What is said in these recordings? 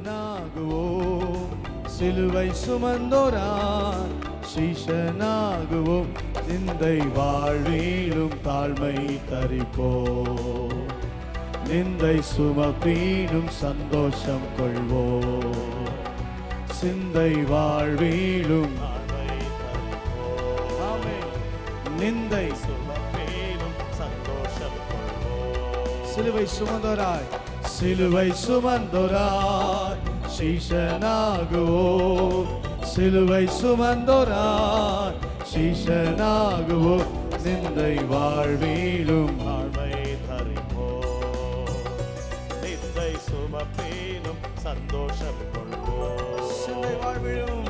சீஷனாகுவோம், சிலுவை சுமந்தோராய் சீஷனாகுவோம், நிந்தை வாழ்விலும் தாழ்மை தரிப்போம், நிந்தை சுமப்பீனும் சந்தோஷம் கொள்வோம், சிந்தை வாழ்விலும் நிந்தை சுமப்பீனும் சந்தோஷம் கொள்வோம். சிலுவை சுமந்தோராய் சிலுவை சுமந்தோராய் சீஷனாகுவோம், சிலுவை சுமந்தோராய் சீஷனாகுவோம், நிந்தை வாழ்விலும் தாழ்மை தரிப்போம், நிந்தை சுமப்பீனும் சந்தோஷம் கொள்வோம், சிந்தை வாழ்விலும்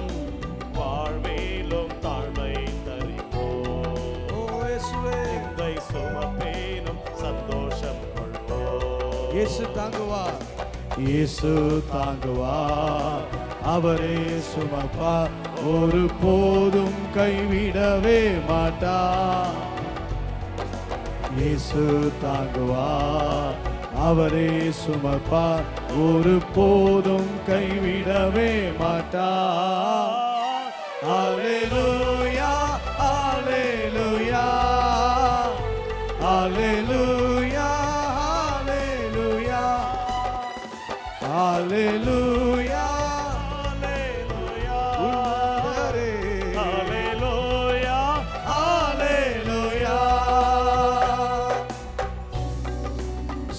வாழ்விலும் தாழ்மை தரிப்போம், நிந்தை சுமப்பீனும் சந்தோஷம் கொள்வோம். இயேசு தாங்குவார், இயேசு தாங்குவார், அவரே சுமப்பார், ஒரு போதும் கைவிடவே மாட்டார். இயேசு தாங்குவார், அவரே சுமப்பார், ஒரு போதும் கைவிடவே மாட்டார். அல்லேலூயா அல்லேலூயா அல்லேலூயா அல்லேலூயா அல்லேலூயா அல்லேலூயா.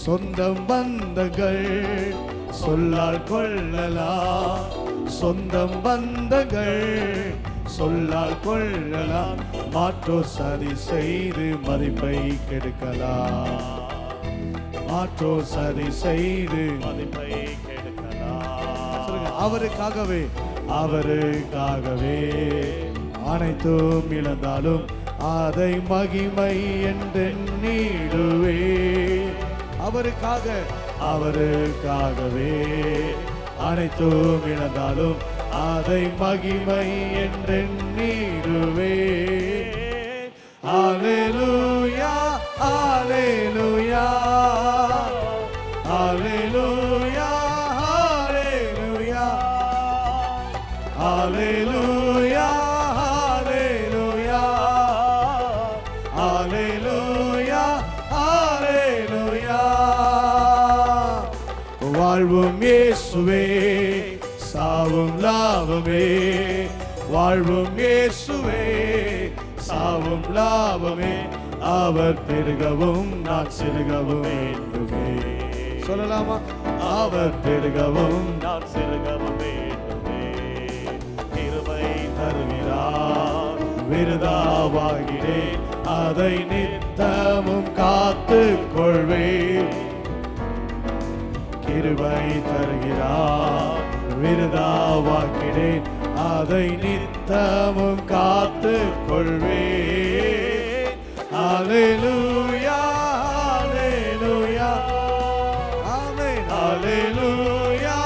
சொந்தம் பந்தங்கள் சொல்லால் கொள்ளலாம், சொந்தம் பந்தங்கள் சொல்லால் கொள்ளலாம், மாற்றோர் சதி செய்து மதிப்பை கெடுக்கலாம், மாற்றோர் சதி செய்து மதிப்பை கெடுக்கலாம். அவருக்காகவே அவருக்காகவே அனைத்தும் இழந்தாலும் அதை மகிமை என்றெண்ணிடுவே. அவருக்காக அவருக்காகவே அனைத்தும் இழந்தாலும் அதை மகிமை என்றெண்ணிடுவே. அல்லேலூயா அல்லேலூயா அல்லேலூயா அல்லேலூயா அல்லேலூயா அல்லேலூயா அல்லேலூயா. வாழ்வும் இயேசுவே, சாவும் லாபமே, வாழ்வும் இயேசுவே, சாவும் லாபமே, அவர் பெருகவும் நான் சிறுகவும் வேண்டுமே. சொல்லலாமா? அவர் பெருகவும் நான் சிறுகவும் வேண்டுமே. கிருபை தருகிறார், விருதாவாகிறேன், அதை நித்தமும் காத்துக் கொள்வேன். கிருபை தருகிறார், விருதாவாகிறேன், அதை நித்தமும் காத்துக் கொள்வேன். அல்லேலூயா அல்லேலூயா ஆமென். அல்லேலூயா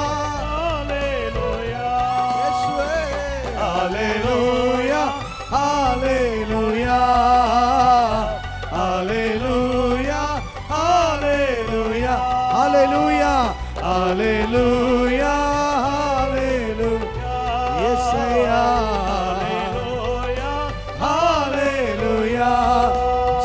அல்லேலூயா இயேசுவே. அல்லேலூயா அல்லேலூயா அல்லேலூயா அல்லேலூயா அல்லேலூயா அல்லேலூயா அல்லேலூயா இயேசையா. அல்லேலூயா.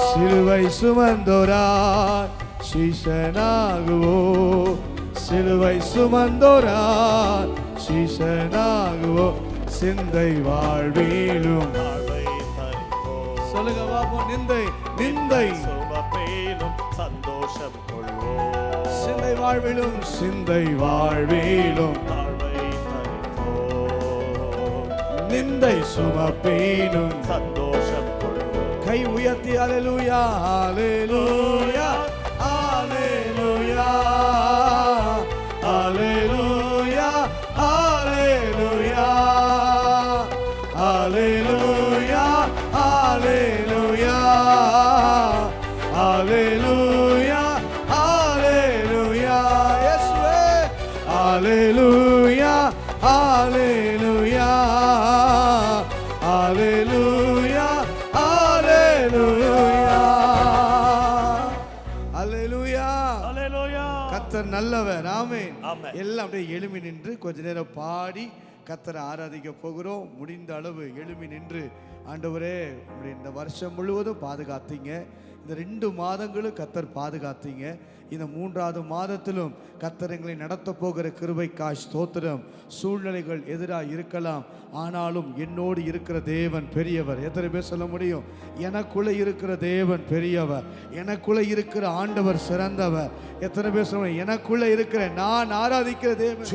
சிலுவை சுமந்தோராய் சீஷனாகுவோம், சிலுவை சுமந்தோராய் சீஷனாகுவோம், சிந்தை வாழ்விலும் தாழ்மை தரிப்போம். சொல்லுங்க பாப்போம். நிந்தை நிந்தை சுமப்பேனும் சந்தோஷம் கொள்வோம், சிந்தை வாழ்விலும் சிந்தை வாழ்விலும் தாழ்மை தரிப்போம், நிந்தை சுமப்பேனும் சந்தோஷம் கொள்வோம். கை உயர்த்தி அல்லேலூயா அல்லேலூயா அல்லேலூயா அல்லேலூயா அல்லேலூயா அல்லேலூயா அல்லேலூயா அல்லேலூயா அல்லேலூயா இயேசுவே. அல்லேலூயா அல்லேலூயா அல்லேலூயா அல்லேலூயா அல்லேலூயா. அல்லேலூயா. கர்த்தர் நல்லவர். ஆமென். ஆமென். எல்லாம் அப்படியே எழுமி நின்று கொஞ்ச நேரம் பாடி கர்த்தரை ஆராதிக்க போகிறோம். முடிந்த அளவு எழுமி நின்று ஆண்டவரே இப்படி இந்த வருஷம் முழுவதும் பாதுகாத்தீங்க, இந்த 2 மாதங்களும் கர்த்தர் பாதுகாத்தீங்க, இந்த 3வது மாதத்திலும் கர்த்தர் எங்களை நடத்த போகிற கிருபைக்காய் ஸ்தோத்திரம். சூழ்நிலைகள் எதிராக இருக்கலாம், ஆனாலும் என்னோடு இருக்கிற தேவன் பெரியவர். எத்தனை பேர் சொல்ல முடியும்? எனக்குள்ள இருக்கிற தேவன் பெரியவர், எனக்குள்ள இருக்கிற ஆண்டவர் சிறந்தவர். எத்தனை பேர் சொல்ல முடியும்? எனக்குள்ள இருக்கிற நான் ஆராதிக்கிற தேவன்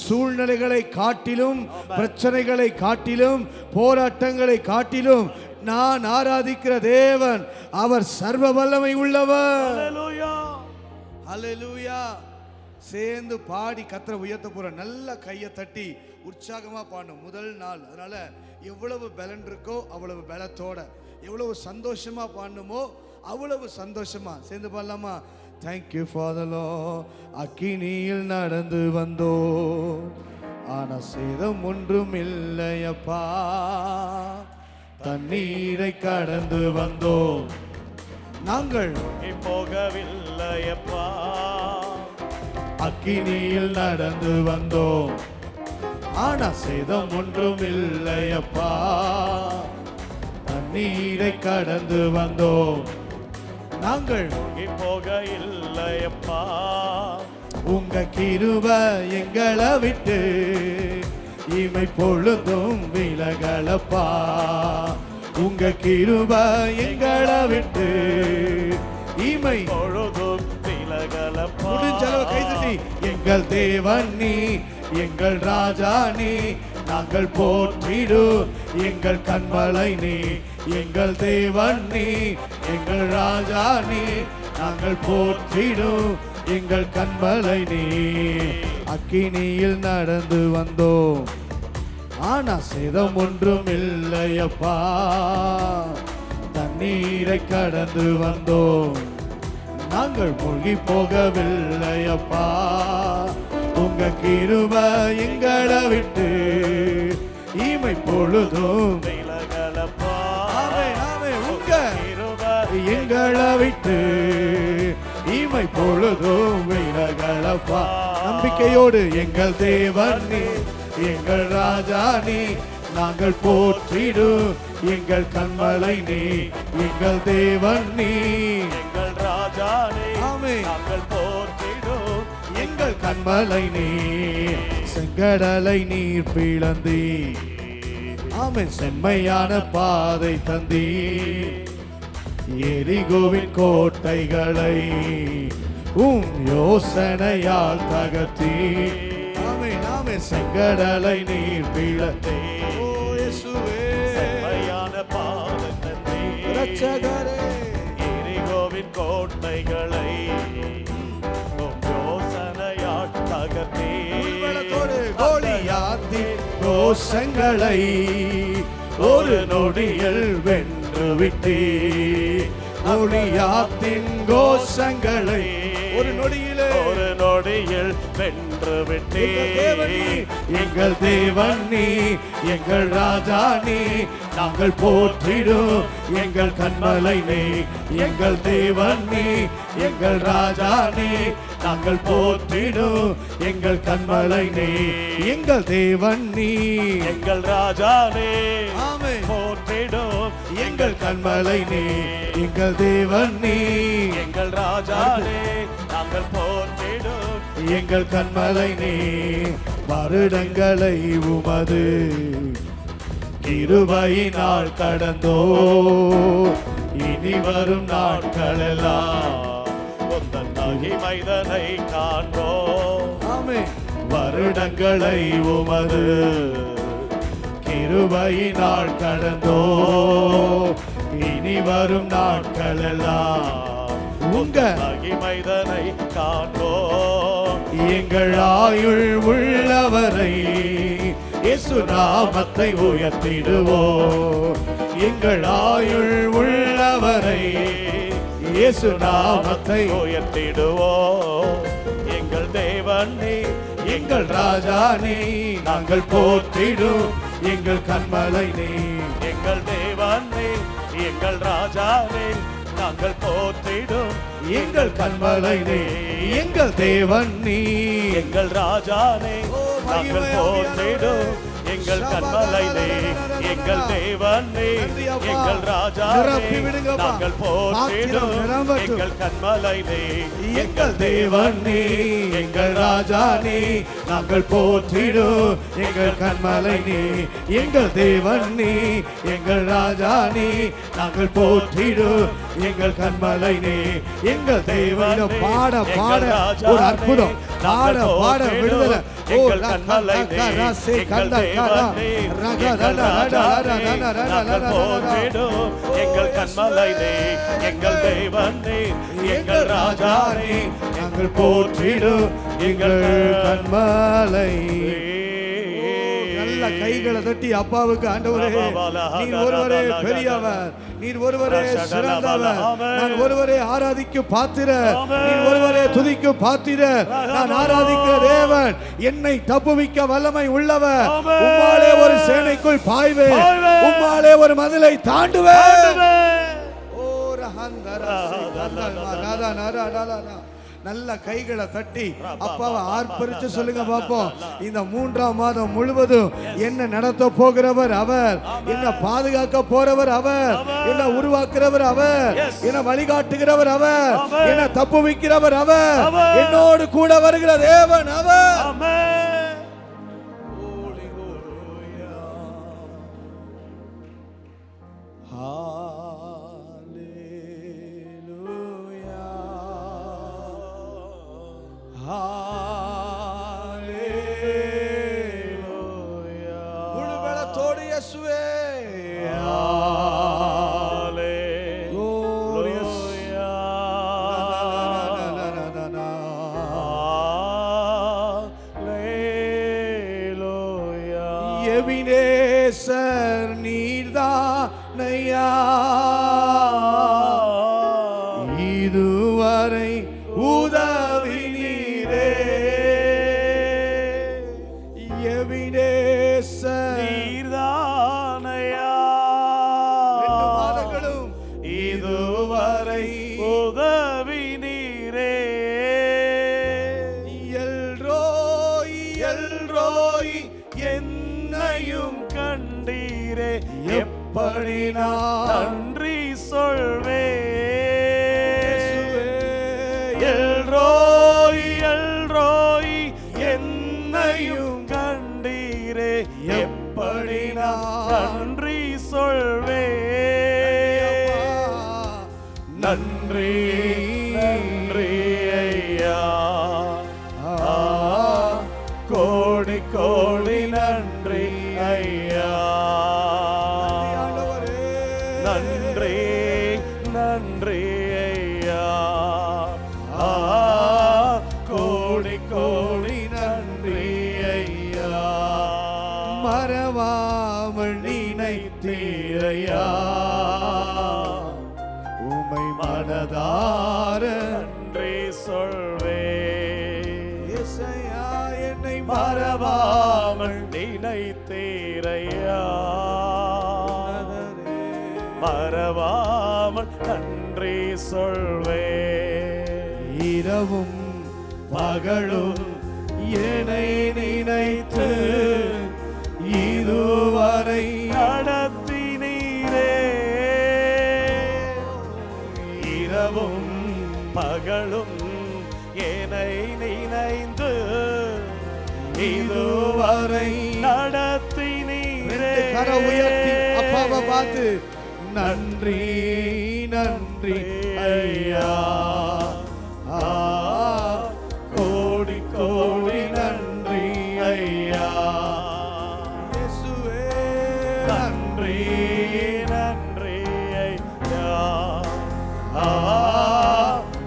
சூழ்நிலைகளை காட்டிலும், பிரச்சனைகளை காட்டிலும், போராட்டங்களை காட்டிலும் நான் ஆராதிக்கிற தேவன் அவர் சர்வ வல்லமை உள்ளவர். ஹல்லேலூயா. சேர்ந்து பாடி கர்த்தரை உயர்த்த போற. நல்ல கையை தட்டி உற்சாகமா பாடணும். முதல் நாள், அதனால எவ்வளவு பலன் இருக்கோ அவ்வளவு பலத்தோட, எவ்வளவு சந்தோஷமா பாடணுமோ அவ்வளவு சந்தோஷமா சேர்ந்து பாடலாமா? Thank you father. அக்கினியில் நடந்து வந்தோ, ஆனா சேதம் ஒன்றும் இல்லையப்பா. தண்ணீரை கடந்து வந்தோம், நாங்கள் போகவில்லையப்பா. அக்கினியில் நடந்து வந்தோம், ஆனா சேதம் ஒன்றும் இல்லையப்பா. தண்ணீரை கடந்து வந்தோம், நாங்கள் போகவில்லையப்பா. உங்க கிருபை எங்களை விட்டு இமை பொழுதும் விலகலப்பா. உங்க கிருபை எங்களை விட்டு இமை பொழுதும் விலகலப்பா. முடிஞ்சளவு கைதட்டி எங்கள் தேவன் நீ, எங்கள் ராஜா நீ, நாங்கள் போற்றிடு எங்கள் கண்மலை நீ. எங்கள் தேவன் நீ, எங்கள் ராஜா நீ, நாங்கள் போற்றிடு எங்கள் கண்மலை நீ. அக்கினியில் நடந்து வந்தோம், ஆனா சேதம் ஒன்றும் இல்லையப்பா. தண்ணீரை கடந்து வந்தோம், நாங்கள் மூழ்கி போகவில்லையப்பா. உங்க கிருபை எங்களை விட்டு இமை பொழுதும் விலகலப்பா. உங்க எங்களை விட்டு இமை பொழுதும் விலகலப்பா. நம்பிக்கையோடு எங்கள் தேவன் நீ, எங்கள் ராஜா நீ, நாங்கள் போற்றிடு எங்கள் கண்மலை நீ. எங்கள் தேவன் நீ, எங்கள் ராஜா நீ, ஆமென். நாங்கள் போற்றிடும் எங்கள் கண்மலை நீ. செங்கடலை நீர் பிளந்தீ, ஆமென், செம்மையான பாதை தந்தீ. எரிகோவின் கோட்டைகளை யோசனையால் தகர்த்தீ. ஆமென், ஆமென். செங்கடலை நீர் பிளந்தீ, செம்மையான பாதை தந்தீ. இரட்சகரே, எரிகோவின் கோட்டைகளை யோசனையால் தகர்த்தீ. கோலியாத்தின் கோஷங்களை ஒரு நொடியில் வென்று விட்டீ. கோலியாத்தின் கோஷங்களை ஒரு நொடியில் வென்று விட்டீ. எங்கள் தேவன் நீ, எங்கள் ராஜா நீ, நாங்கள் போற்றிடும் எங்கள் கண்மலை நீ. எங்கள் தேவன் நீ, எங்கள் ராஜா நீ, நாங்கள் போற்றிடும் எங்கள் கண்மலை நீ. எங்கள் தேவன் நீ, எங்கள் ராஜா நீ, ஆமென், போற்றிடும் எங்கள் கண்மலை நீ. எங்கள் தேவன் நீ, எங்கள் ராஜா நீ, நாங்கள் போற்றிடும் எங்கள் கண்மலை நீ. வருடங்களை உமது கிருபையினால் கடந்தோ, இனி வரும் நாட்களெல்லாம் உந்தன் மகிமைதனை காண்போம். ஆமென். வருடங்களை உமது கிருபையினால் கடந்தோ, இனி வரும் நாட்களெல்லாம் உங்க மகிமைதனை காண்போம். எங்கள் ஆயுள் உள்ளவரை இயேசு நாமத்தை உயர்த்திடுவோம். எங்கள் ஆயுள் உள்ளவரை இயேசு நாமத்தை உயர்த்திடுவோம். எங்கள் தேவன் நீ, எங்கள் ராஜா நீ, நாங்கள் போற்றிடும் எங்கள் கண்மலை நீ. எங்கள் தேவன் நீ, எங்கள் ராஜா நீ, நாங்கள் போற்றிடும் எங்கள் கண்மலை நீ, எங்கள் தேவன் நீ, எங்கள் ராஜானே நாங்கள் போற்றிடும் எங்கள் கண்மலை நீ, எங்கள் தேவன் நீ, எங்கள் ராஜானே நாங்கள் போற்றிடும் எங்கள் கண்மலை நீ, எங்கள் தேவன் நீ, எங்கள் ராஜா நீ, நாங்கள் போற்றிடும் எங்கள் கண்மலை நீ, எங்கள் தேவன் நீ, எங்கள் ராஜா நீ, நாங்கள் போற்றிடும் எங்கள் கண்மலை நீ, எங்கள் தேவன். பாட பாட ஒரு அற்புதம், பாட பாட விடுதலை. எங்கள் கண்மலை நீ, எங்கள் தேவன் நீ, எங்கள் ராஜானே நாங்கள் போற்றிடும் எங்கள் கண்மலை நீ, எங்கள் தேவன் நீ, எங்கள் ராஜானே நாங்கள் போற்றிடும் எங்கள் கண்மலை. நல்ல கைகளை தட்டி அப்பாவுக்கு, ஆண்டவரே நீர் ஒருவரே பெரியவர், நீர் ஒருவரே சிறந்தவர், நான் ஒருவரே ஆராதிக்க பாத்திர, நீர் ஒருவரே துதிக்க பாத்திர, நான் ஆராதிக்கிற தேவன், என்னை தப்புவிக்க வல்லமை உள்ளவர், உம்மாலே ஒரு சேனைக்குள் பாய்வேன், உம்மாலே ஒரு மதிலை தாண்டுவேன். நல்ல கைகளை தட்டி அப்பாவை ஆர்ப்பரிச்சு சொல்லுங்க பாப்போம். இந்த 3ஆம் மாதம் முழுவதும் என்ன நடத்த போகிறவர் அவர், என்ன பாதுகாக்க போறவர் அவர், என்ன உருவாக்குறவர் அவர், என்ன வழிகாட்டுகிறவர் அவர், என்ன தப்புவிக்கிறவர் அவர், என்னோடு கூட வருகிற தேவன் அவர். முழுபலத்தோடு இயேசுவே, எபினேசர் நீர்தானையா, இதுவரை உதவி நீரே, எபினேசர் நீர்தானையா, 2 மாதங்களும் இதுவரை உதவி நீரே, எல்ரோய் எல்ரோய் என்னையும் கண்டீரே, எப்படி நான் நன்றி சொல்வே, எல்ரோய் எல்ரோய் என்னையும் கண்டீரே, எப்படி நான் நன்றி சொல்வே, நன்றி நன்றி ஐயா, கோடி கோடி நன்றி ஐயா, நன்றி நன்றி ஐயா, கோடி கோடி நன்றி ஐயா, மறவாமல் நினைத்தீரையா, உமை மனதார நன்றி சொல்வே, இசையா என்னை மறவாமல் நினைத்தீரையா, மறவாமல் நன்றி சொல்வே, இரவும் பகலும் என்னை நினைத்து இதுவரை நடத்தினீரே, இரவும் பகலும் என்னை நினைந்து இதுவரை நடத்தினீரே, கர உயர்த்தி அப்பாவை பார்த்து நன்றி நன்றி ஐயா, கோடி கோடி நன்றி ஐயா, இயேசுவே நன்றி நன்றி ஐயா,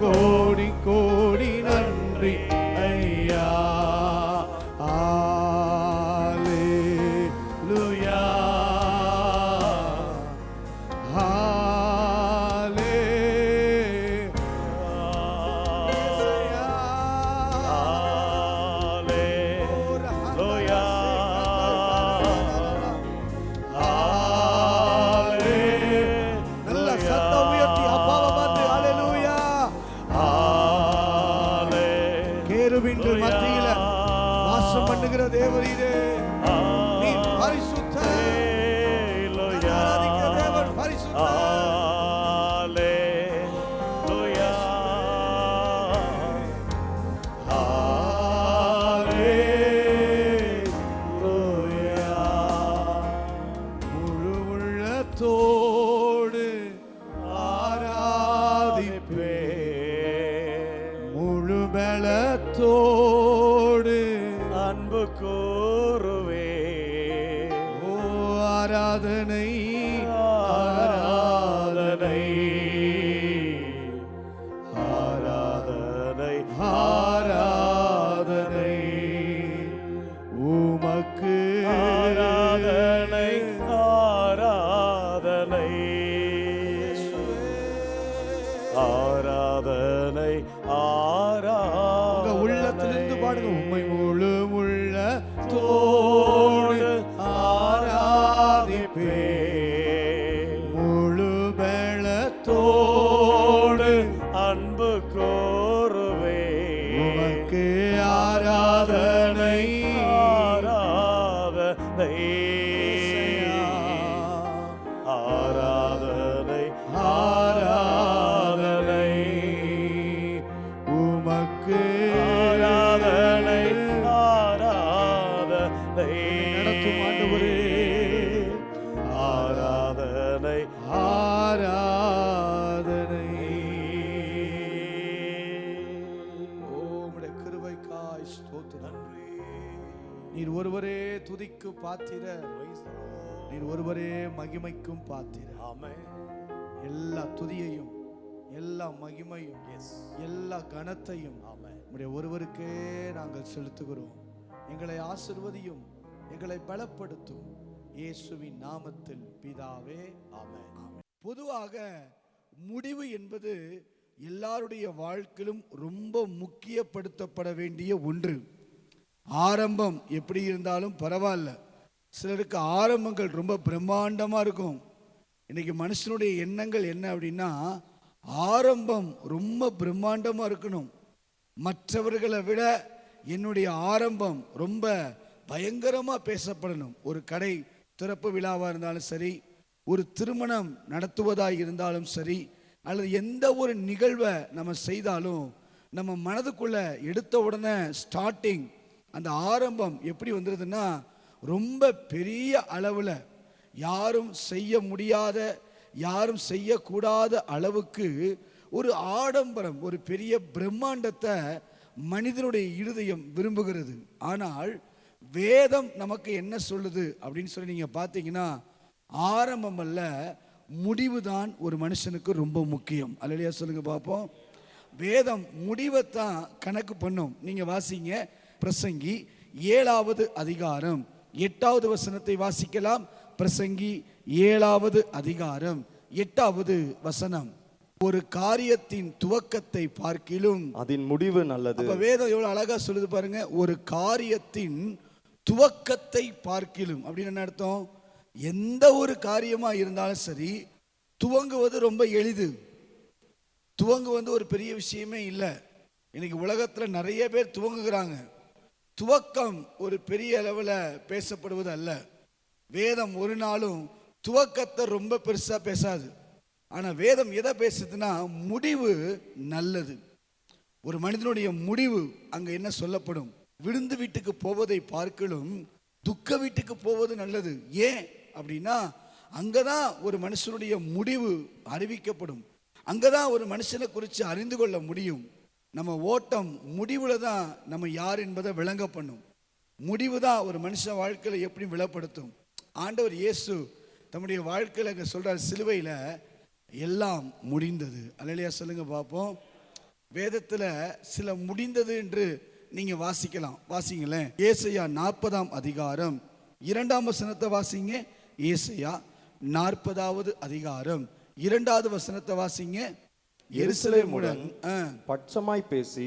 கோடி கோடி நன்றி ஐயா, ஹalleluya, நீ பரிசுத்தர். ஆராதிக்கிற தேவன் பரிசுத்தர். முழு உள்ளத்தோடு ஆராதிப்பே, முழு பலத்தோடு அன்பு கூறுவே. ஓ ஆராதனை ஆராதனை ஆராதனை ஆராதனை உமக்கு ஆராதனை ஆராதனை ஆராதனை உங்க உள்ளத்திலிருந்து பாடுங்க. உம்மை முழு உள்ளத்தோடு ஆராதிப்பே, முழு பலத்தோடு அன்பு கோருவே. உமக்கு ஆராதனை ஆராதனை ஆராதனை ஆராதனை உமக்கு ஆராதனை ஆராதனை நடத்தும் ஆண்டவரே. ஆராதனை ஆராதனை. ஓ உம்முடைய கிருபைக்காய் ஸ்தோத்திரம். நீர் ஒருவரே துதிக்கு பாத்திரர், நீர் ஒருவரே மகிமைக்கும் பாத்திரர். ஆமென். எல்லா துதியையும் எல்லா மகிமையும் எல்லா கனத்தையும் உம்முடைய ஒருவருக்கே நாங்கள் செலுத்துகிறோம். எங்களை ஆசிர்வதியும், எங்களை பலப்படுத்தும். இயேசுவின் நாமத்தில் பிதாவே, ஆமென். பொதுவாக முடிவு என்பது எல்லாருடைய வாழ்க்கையிலும் ரொம்ப முக்கியப்படுத்தப்பட வேண்டிய ஒன்று. ஆரம்பம் எப்படி இருந்தாலும் பரவாயில்ல. சிலருக்கு ஆரம்பங்கள் ரொம்ப பிரம்மாண்டமாக இருக்கும். இன்னைக்கு மனுஷனுடைய எண்ணங்கள் என்ன அப்படின்னா, ஆரம்பம் ரொம்ப பிரம்மாண்டமாக இருக்கணும். மற்றவர்களை விட என்னுடைய ஆரம்பம் ரொம்ப பயங்கரமாக பேசப்படணும். ஒரு கடை திறப்பு விழாவாக இருந்தாலும் சரி, ஒரு திருமணம் நடத்துவதாக இருந்தாலும் சரி, அல்லது எந்த ஒரு நிகழ்வை நம்ம செய்தாலும் நம்ம மனதுக்குள்ள எடுத்த உடனே ஸ்டார்டிங் அந்த ஆரம்பம் எப்படி வந்துடுதுன்னா, ரொம்ப பெரிய அளவில் யாரும் செய்ய முடியாத, யாரும் செய்யக்கூடாத அளவுக்கு ஒரு ஆடம்பரம், ஒரு பெரிய பிரம்மாண்டத்தை மனிதனுடைய இருதயம் விரும்புகிறது. ஆனால் வேதம் நமக்கு என்ன சொல்லுது அப்படின்னு சொல்லி நீங்கள் பார்த்தீங்கன்னா, ஆரம்பம் அல்ல, முடிவு தான் ஒரு மனுஷனுக்கு ரொம்ப முக்கியம். அல்லையா சொல்லுங்க பார்ப்போம். வேதம் முடிவை தான் கணக்கு பண்ணும். நீங்கள் வாசிங்க பிரசங்கி 7வது அதிகாரம் 8வது வசனத்தை வாசிக்கலாம். பிரசங்கி 7வது அதிகாரம் 8வது வசனம். ஒரு காரியத்தின் துவக்கத்தை பார்க்கிலும் அதன் முடிவு நல்லது. அப்ப வேதம் எவ்வளவு அழகா சொல்லுது பாருங்க. ஒரு காரியத்தின் துவக்கத்தை பார்க்கிலும் அப்படின்னு என்ன அர்த்தம்? எந்த ஒரு காரியமா இருந்தாலும் சரி, துவங்குவது ரொம்ப எளிது. துவங்குவது ஒரு பெரிய விஷயமே இல்லை. இன்னைக்கு உலகத்துல நிறைய பேர் துவங்குகிறாங்க. துவக்கம் ஒரு பெரிய அளவில் பேசப்படுவது அல்ல. வேதம் ஒரு நாளும் துவக்கத்தை ரொம்ப பெருசா பேசாது. ஆனா வேதம் எதை பேசுதுன்னா, முடிவு நல்லது. ஒரு மனிதனுடைய முடிவு அங்க என்ன சொல்லப்படும்? விருந்து வீட்டுக்கு போவதை பார்க்கலும் துக்க வீட்டுக்கு போவது நல்லது. ஏன் அப்படின்னா, அங்கதான் ஒரு மனுஷனுடைய முடிவு அறிவிக்கப்படும். அங்கதான் ஒரு மனுஷனை குறித்து அறிந்து கொள்ள முடியும். நம்ம ஓட்டம் முடிவுல தான் நம்ம யார் என்பதை விளங்க பண்ணும். முடிவு தான் ஒரு மனுஷன் வாழ்க்கையில எப்படி விளப்படுத்தும். ஆண்டவர் இயேசு தம்முடைய வாழ்க்கையில அங்க சொல்றார், சிலுவையில எல்லாம் முடிந்தது. அல்லேலூயா சொல்லுங்க பார்ப்போம். வேதத்துல சில முடிந்தது என்று நீங்க வாசிக்கலாம். வாசிங்களேன். ஏசாயா 40ஆம் அதிகாரம் 2ஆம் வசனத்தை வாசிங்க. ஏசாயா 40வது அதிகாரம் 2வது வசனத்தை வாசிங்க. எருசலேமுடன் பட்சமாய் பேசி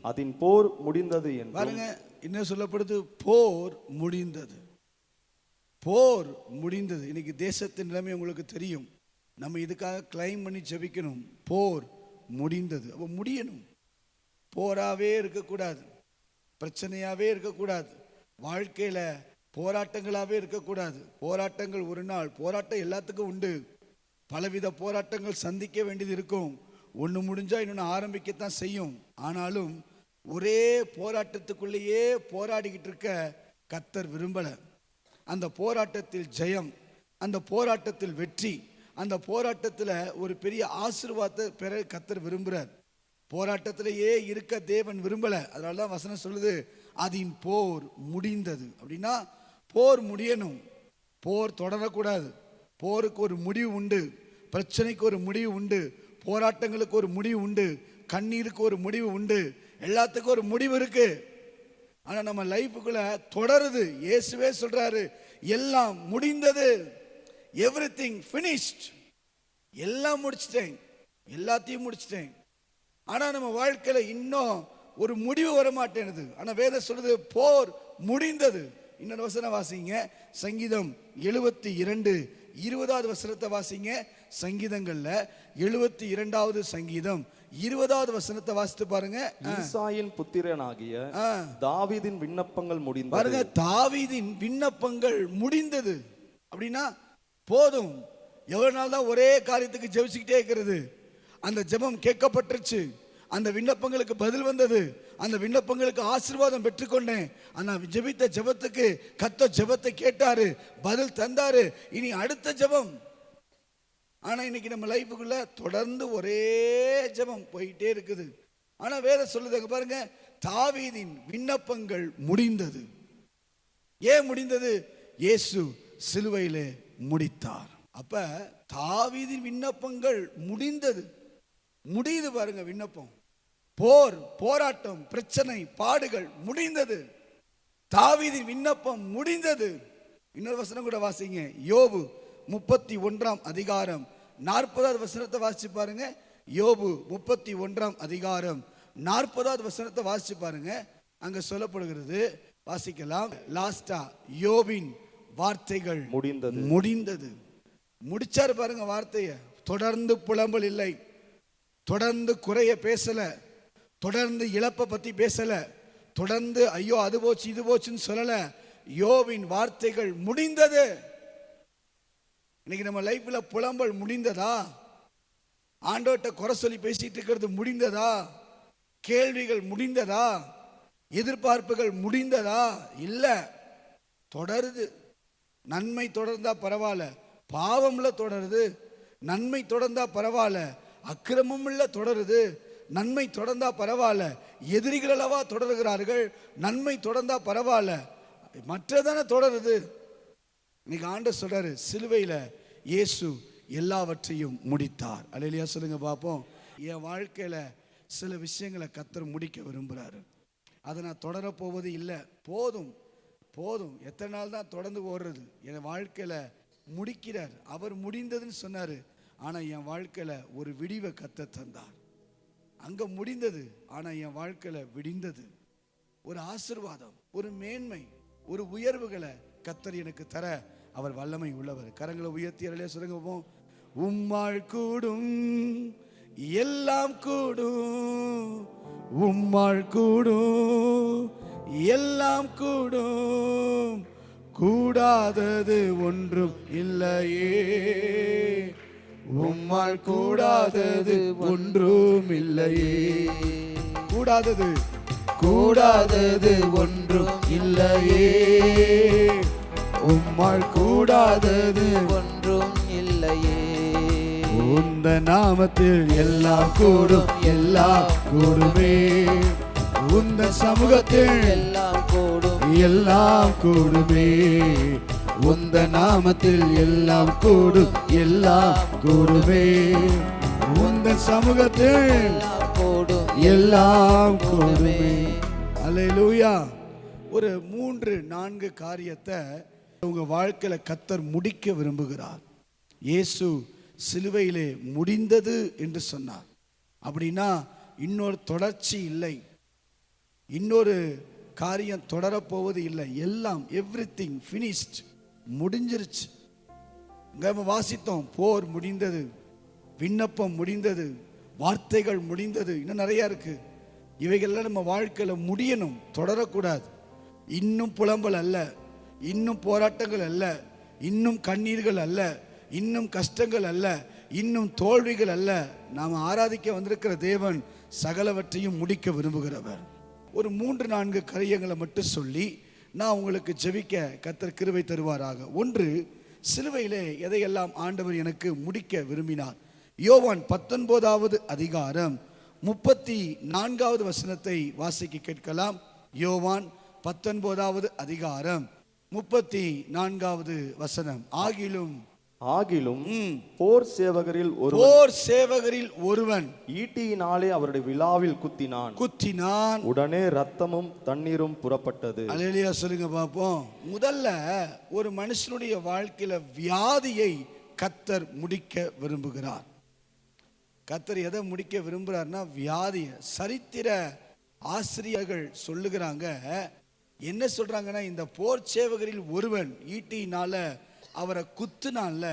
அதன் போர் முடிந்தது என்று பாருங்க. என்ன சொல்லப்படுது? போர் முடிந்தது. போர் முடிந்தது. இன்னைக்கு தேசத்தின் நிலைமை உங்களுக்கு தெரியும். நம்ம இதுக்காக கிளைம் பண்ணி ஜெபிக்கணும். போர் முடிந்தது. அப்போ முடியணும். போராவே இருக்கக்கூடாது, பிரச்சனையாவே இருக்கக்கூடாது. வாழ்க்கையில போராட்டங்களாகவே இருக்கக்கூடாது. போராட்டங்கள் ஒரு நாள், போராட்டம் எல்லாத்துக்கும் உண்டு. பலவித போராட்டங்கள் சந்திக்க வேண்டியது இருக்கும். ஒன்று முடிஞ்சா இன்னொன்று ஆரம்பிக்கத்தான் செய்யும். ஆனாலும் ஒரே போராட்டத்துக்குள்ளேயே போராடிக்கிட்டு இருக்க கர்த்தர் விரும்பலை. அந்த போராட்டத்தில் ஜெயம், அந்த போராட்டத்தில் வெற்றி, அந்த போராட்டத்தில் ஒரு பெரிய ஆசீர்வாதத்தை பெற கர்த்தர் விரும்புகிறார். போராட்டத்திலேயே இருக்க தேவன் விரும்பலை. அதனால தான் வசனம் சொல்லுது, அதின் போர் முடிந்தது. அப்படின்னா போர் முடியணும், போர் தொடரக்கூடாது. போருக்கு ஒரு முடிவு உண்டு, பிரச்சனைக்கு ஒரு முடிவு உண்டு, போராட்டங்களுக்கு ஒரு முடிவு உண்டு, கண்ணீருக்கு ஒரு முடிவு உண்டு, எல்லாத்துக்கும் ஒரு முடிவு இருக்கு. ஆனால் நம்ம லைஃபுக்குள்ள தொடருது. இயேசுவே சொல்றாரு, எல்லாம் முடிந்தது, எவ்ரிதிங் ஃபினிஷ்ட். எல்லாம் முடிச்சிட்டேன், எல்லாத்தையும் முடிச்சிட்டேன். ஆனால் நம்ம வாழ்க்கையில் இன்னும் ஒரு முடிவு வர மாட்டேனுது. ஆனால் வேதம் சொல்றது போர் முடிந்தது. இன்னொரு வசனம் வாசிங்க, சங்கீதம் 72 20வது வசனத்தை வாசிங்க. சங்கீதங்கள்ல 72வது சங்கீதம் 20வது வசனத்தை வாசித்து பாருங்க. ஈசாயின் புத்திரனாகிய தாவீதின் விண்ணப்பங்கள் முடிந்தது. பாருங்க, தாவீதின் விண்ணப்பங்கள் முடிந்தது. அப்படின்னா போதும். எவ்வளவு நாள் தான் ஒரே காரியத்துக்கு ஜெபிச்சுக்கிட்டே இருக்கிறது? அந்த ஜெபம் கேட்கப்பட்டுருச்சு, அந்த விண்ணப்பங்களுக்கு பதில் வந்தது, அந்த விண்ணப்பங்களுக்கு ஆசீர்வாதம் பெற்றுக்கொண்டேன். ஆனால் ஜெபித்த ஜெபத்துக்கு கர்த்தர் ஜெபத்தை கேட்டாரு, பதில் தந்தாரு. இனி அடுத்த ஜெபம். ஆனால் இன்னைக்கு நம்ம லைஃபுக்குள்ள தொடர்ந்து ஒரே ஜெபம் போயிட்டே இருக்குது. ஆனால் வேதம் சொல்லுது பாருங்க, தாவீதின் விண்ணப்பங்கள் முடிந்தது. ஏன் முடிந்தது? இயேசு சிலுவையிலே முடித்தார். அப்ப தாவீதின் விண்ணப்பங்கள் முடிந்தது. முடியுது பாருங்க விண்ணப்பம். போர், போராட்டம், பிரச்சனை, பாடுகள் முடிந்தது. தாவீதின் விண்ணப்பம் முடிந்தது. இன்னொரு வசனம் கூட வாசிங்க, யோபு 31ஆம் அதிகாரம் 40வது வசனத்தை வாசிச்சு பாருங்க. யோபு 31ஆம் அதிகாரம் 40வது வசனத்தை வாசிச்சு பாருங்க. அங்க சொல்லப்படுகிறது, வாசிக்கலாம். லாஸ்டா யோபின் வார்த்தைகள் முடிந்தது. முடிச்சாரு பாருங்க வார்த்தையை. தொடர்ந்து புலம்பல் இல்லை, தொடர்ந்து குறைய பேசல, தொடர்ந்து இழப்பை பத்தி பேசல, தொடர்ந்து ஐயோ அது போச்சு இது போச்சுன்னு சொல்லல. யோபின் வார்த்தைகள் முடிந்தது. இன்னைக்கு நம்ம லைஃப்ல புலம்பல் முடிந்ததா? ஆண்டவர்கிட்ட குறை சொல்லி பேசிட்டு இருக்கிறது முடிந்ததா? கேள்விகள் முடிந்ததா? எதிர்பார்ப்புகள் முடிந்ததா? இல்ல, தொடருது. நன்மை தொடர்ந்தா பரவாயில்ல, பாவம்ல தொடருது. நன்மை தொடர்ந்தா பரவாயில்ல, அக்கிரமம் இல்ல தொடருது. நன்மை தொடர்ந்தா பரவாயில்ல, எதிரிகள் அளவா தொடர்கிறார்கள். நன்மை தொடர்ந்தா பரவாயில்ல, மற்றதான தொடருது. இன்னைக்கு ஆண்டவர் சொல்றாரு, சிலுவையில இயேசு எல்லாவற்றையும் முடித்தார். அல்லேலூயா சொல்லுங்க பாப்போம். என் வாழ்க்கையில சில விஷயங்களை கர்த்தர் முடிக்க விரும்புறாரு. அதை நான் தொடரப்போவது இல்லை. போதும் போதும், எத்தனை நாள் தான் தொடர்ந்து ஓடுறது? என் வாழ்க்கையில முடிக்கிறார். அவர் முடிந்ததுன்னு சொன்னாரு. ஆனா என் வாழ்க்கையில ஒரு விடிவை கர்த்தர் தந்தார். அங்க முடிந்தது, ஆனா என் வாழ்க்கையில விடிந்தது. ஒரு ஆசீர்வாதம், ஒரு மேன்மை, ஒரு உயர்வுகளை கர்த்தர் எனக்கு தர அவர் வல்லமை உள்ளவர். கரங்களை உயர்த்தி சொல்லுங்க, உம்மாள் கூடும் எல்லாம் கூடும், உம்மாள் கூடும் எல்லாம் கூடும், கூடாதது ஒன்றும் இல்லையே, உம்மால் கூடாதது ஒன்றும் இல்லையே. கூடாதது கூடாதது ஒன்றும் இல்லையே, உம்மால் கூடாதது ஒன்றும் இல்லையே. உந்த நாமத்தில் எல்லாம் கூடும், எல்லாம் கூடுமே. உந்த சமூகத்தில் எல்லாம் கூடும், எல்லாம் கூடுமே. உந்த நாமத்தில் எல்லாம் கூடும், எல்லாம் கூடுமே. உந்த சமூகத்தில் எல்லாம் கூடும், எல்லாம் கூடுமே. அல்லேலூயா. ஒரு 3-4 காரியத்தை உங்க வாழ்க்கையில கர்த்தர் முடிக்க விரும்புகிறார். இயேசு சிலுவையிலே முடிந்தது என்று சொன்னார். அப்படின்னா இன்னொரு தொடர்ச்சி இல்லை, இன்னொரு காரியம் தொடரப்போவது இல்லை. எல்லாம் எவ்ரிதிங் ஃபினிஷ்ட், முடிஞ்சிருச்சு. நம்ம வாசித்தோம், போர் முடிந்தது, விண்ணப்பம் முடிந்தது, வார்த்தைகள் முடிந்தது, இன்னும் நிறைய இருக்கு. இவைகள்லாம் நம்ம வாழ்க்கையில முடியணும், தொடரக்கூடாது. இன்னும் புலம்பல் அல்ல, இன்னும் போராட்டங்கள் அல்ல, இன்னும் கண்ணீர்கள் அல்ல, இன்னும் கஷ்டங்கள் அல்ல, இன்னும் தோல்விகள் அல்ல. நாம் ஆராதிக்க வந்திருக்கிற தேவன் சகலவற்றையும் முடிக்க விரும்புகிறவர். ஒரு 3-4 காரியங்களை மட்டும் சொல்லி நான் உங்களுக்கு ஜெபிக்க கர்த்தர் கிருபை தருவாராக. ஒன்று, சிலுவையிலே எதையெல்லாம் ஆண்டவர் எனக்கு முடிக்க விரும்பினார். யோவான் 19வது அதிகாரம் 34வது வசனத்தை வாசிக்க கேட்கலாம். யோவான் 19வது அதிகாரம் 34வது வசனம். ஆகிலும் போர் சேவகரில் ஒருவன் ஈட்டியினாலே அவருடைய விலாவில் குத்தினான். உடனே ரத்தமும் தண்ணீரும் புறப்பட்டது. அல்லேலூயா சொல்லுங்க பாப்போம். முதல்ல ஒரு மனுஷனுடைய வாழ்க்கையில வியாதியை கர்த்தர் முடிக்க விரும்புகிறார். கர்த்தர் எதை முடிக்க விரும்புகிறார்னா வியாதியை. சரித்திர ஆசிரியர்கள் சொல்லுகிறாங்க, என்ன சொல்றாங்கன்னா, இந்த போர் சேவகரில் ஒருவன் ஈட்டியினால அவரை குத்துனான்ல,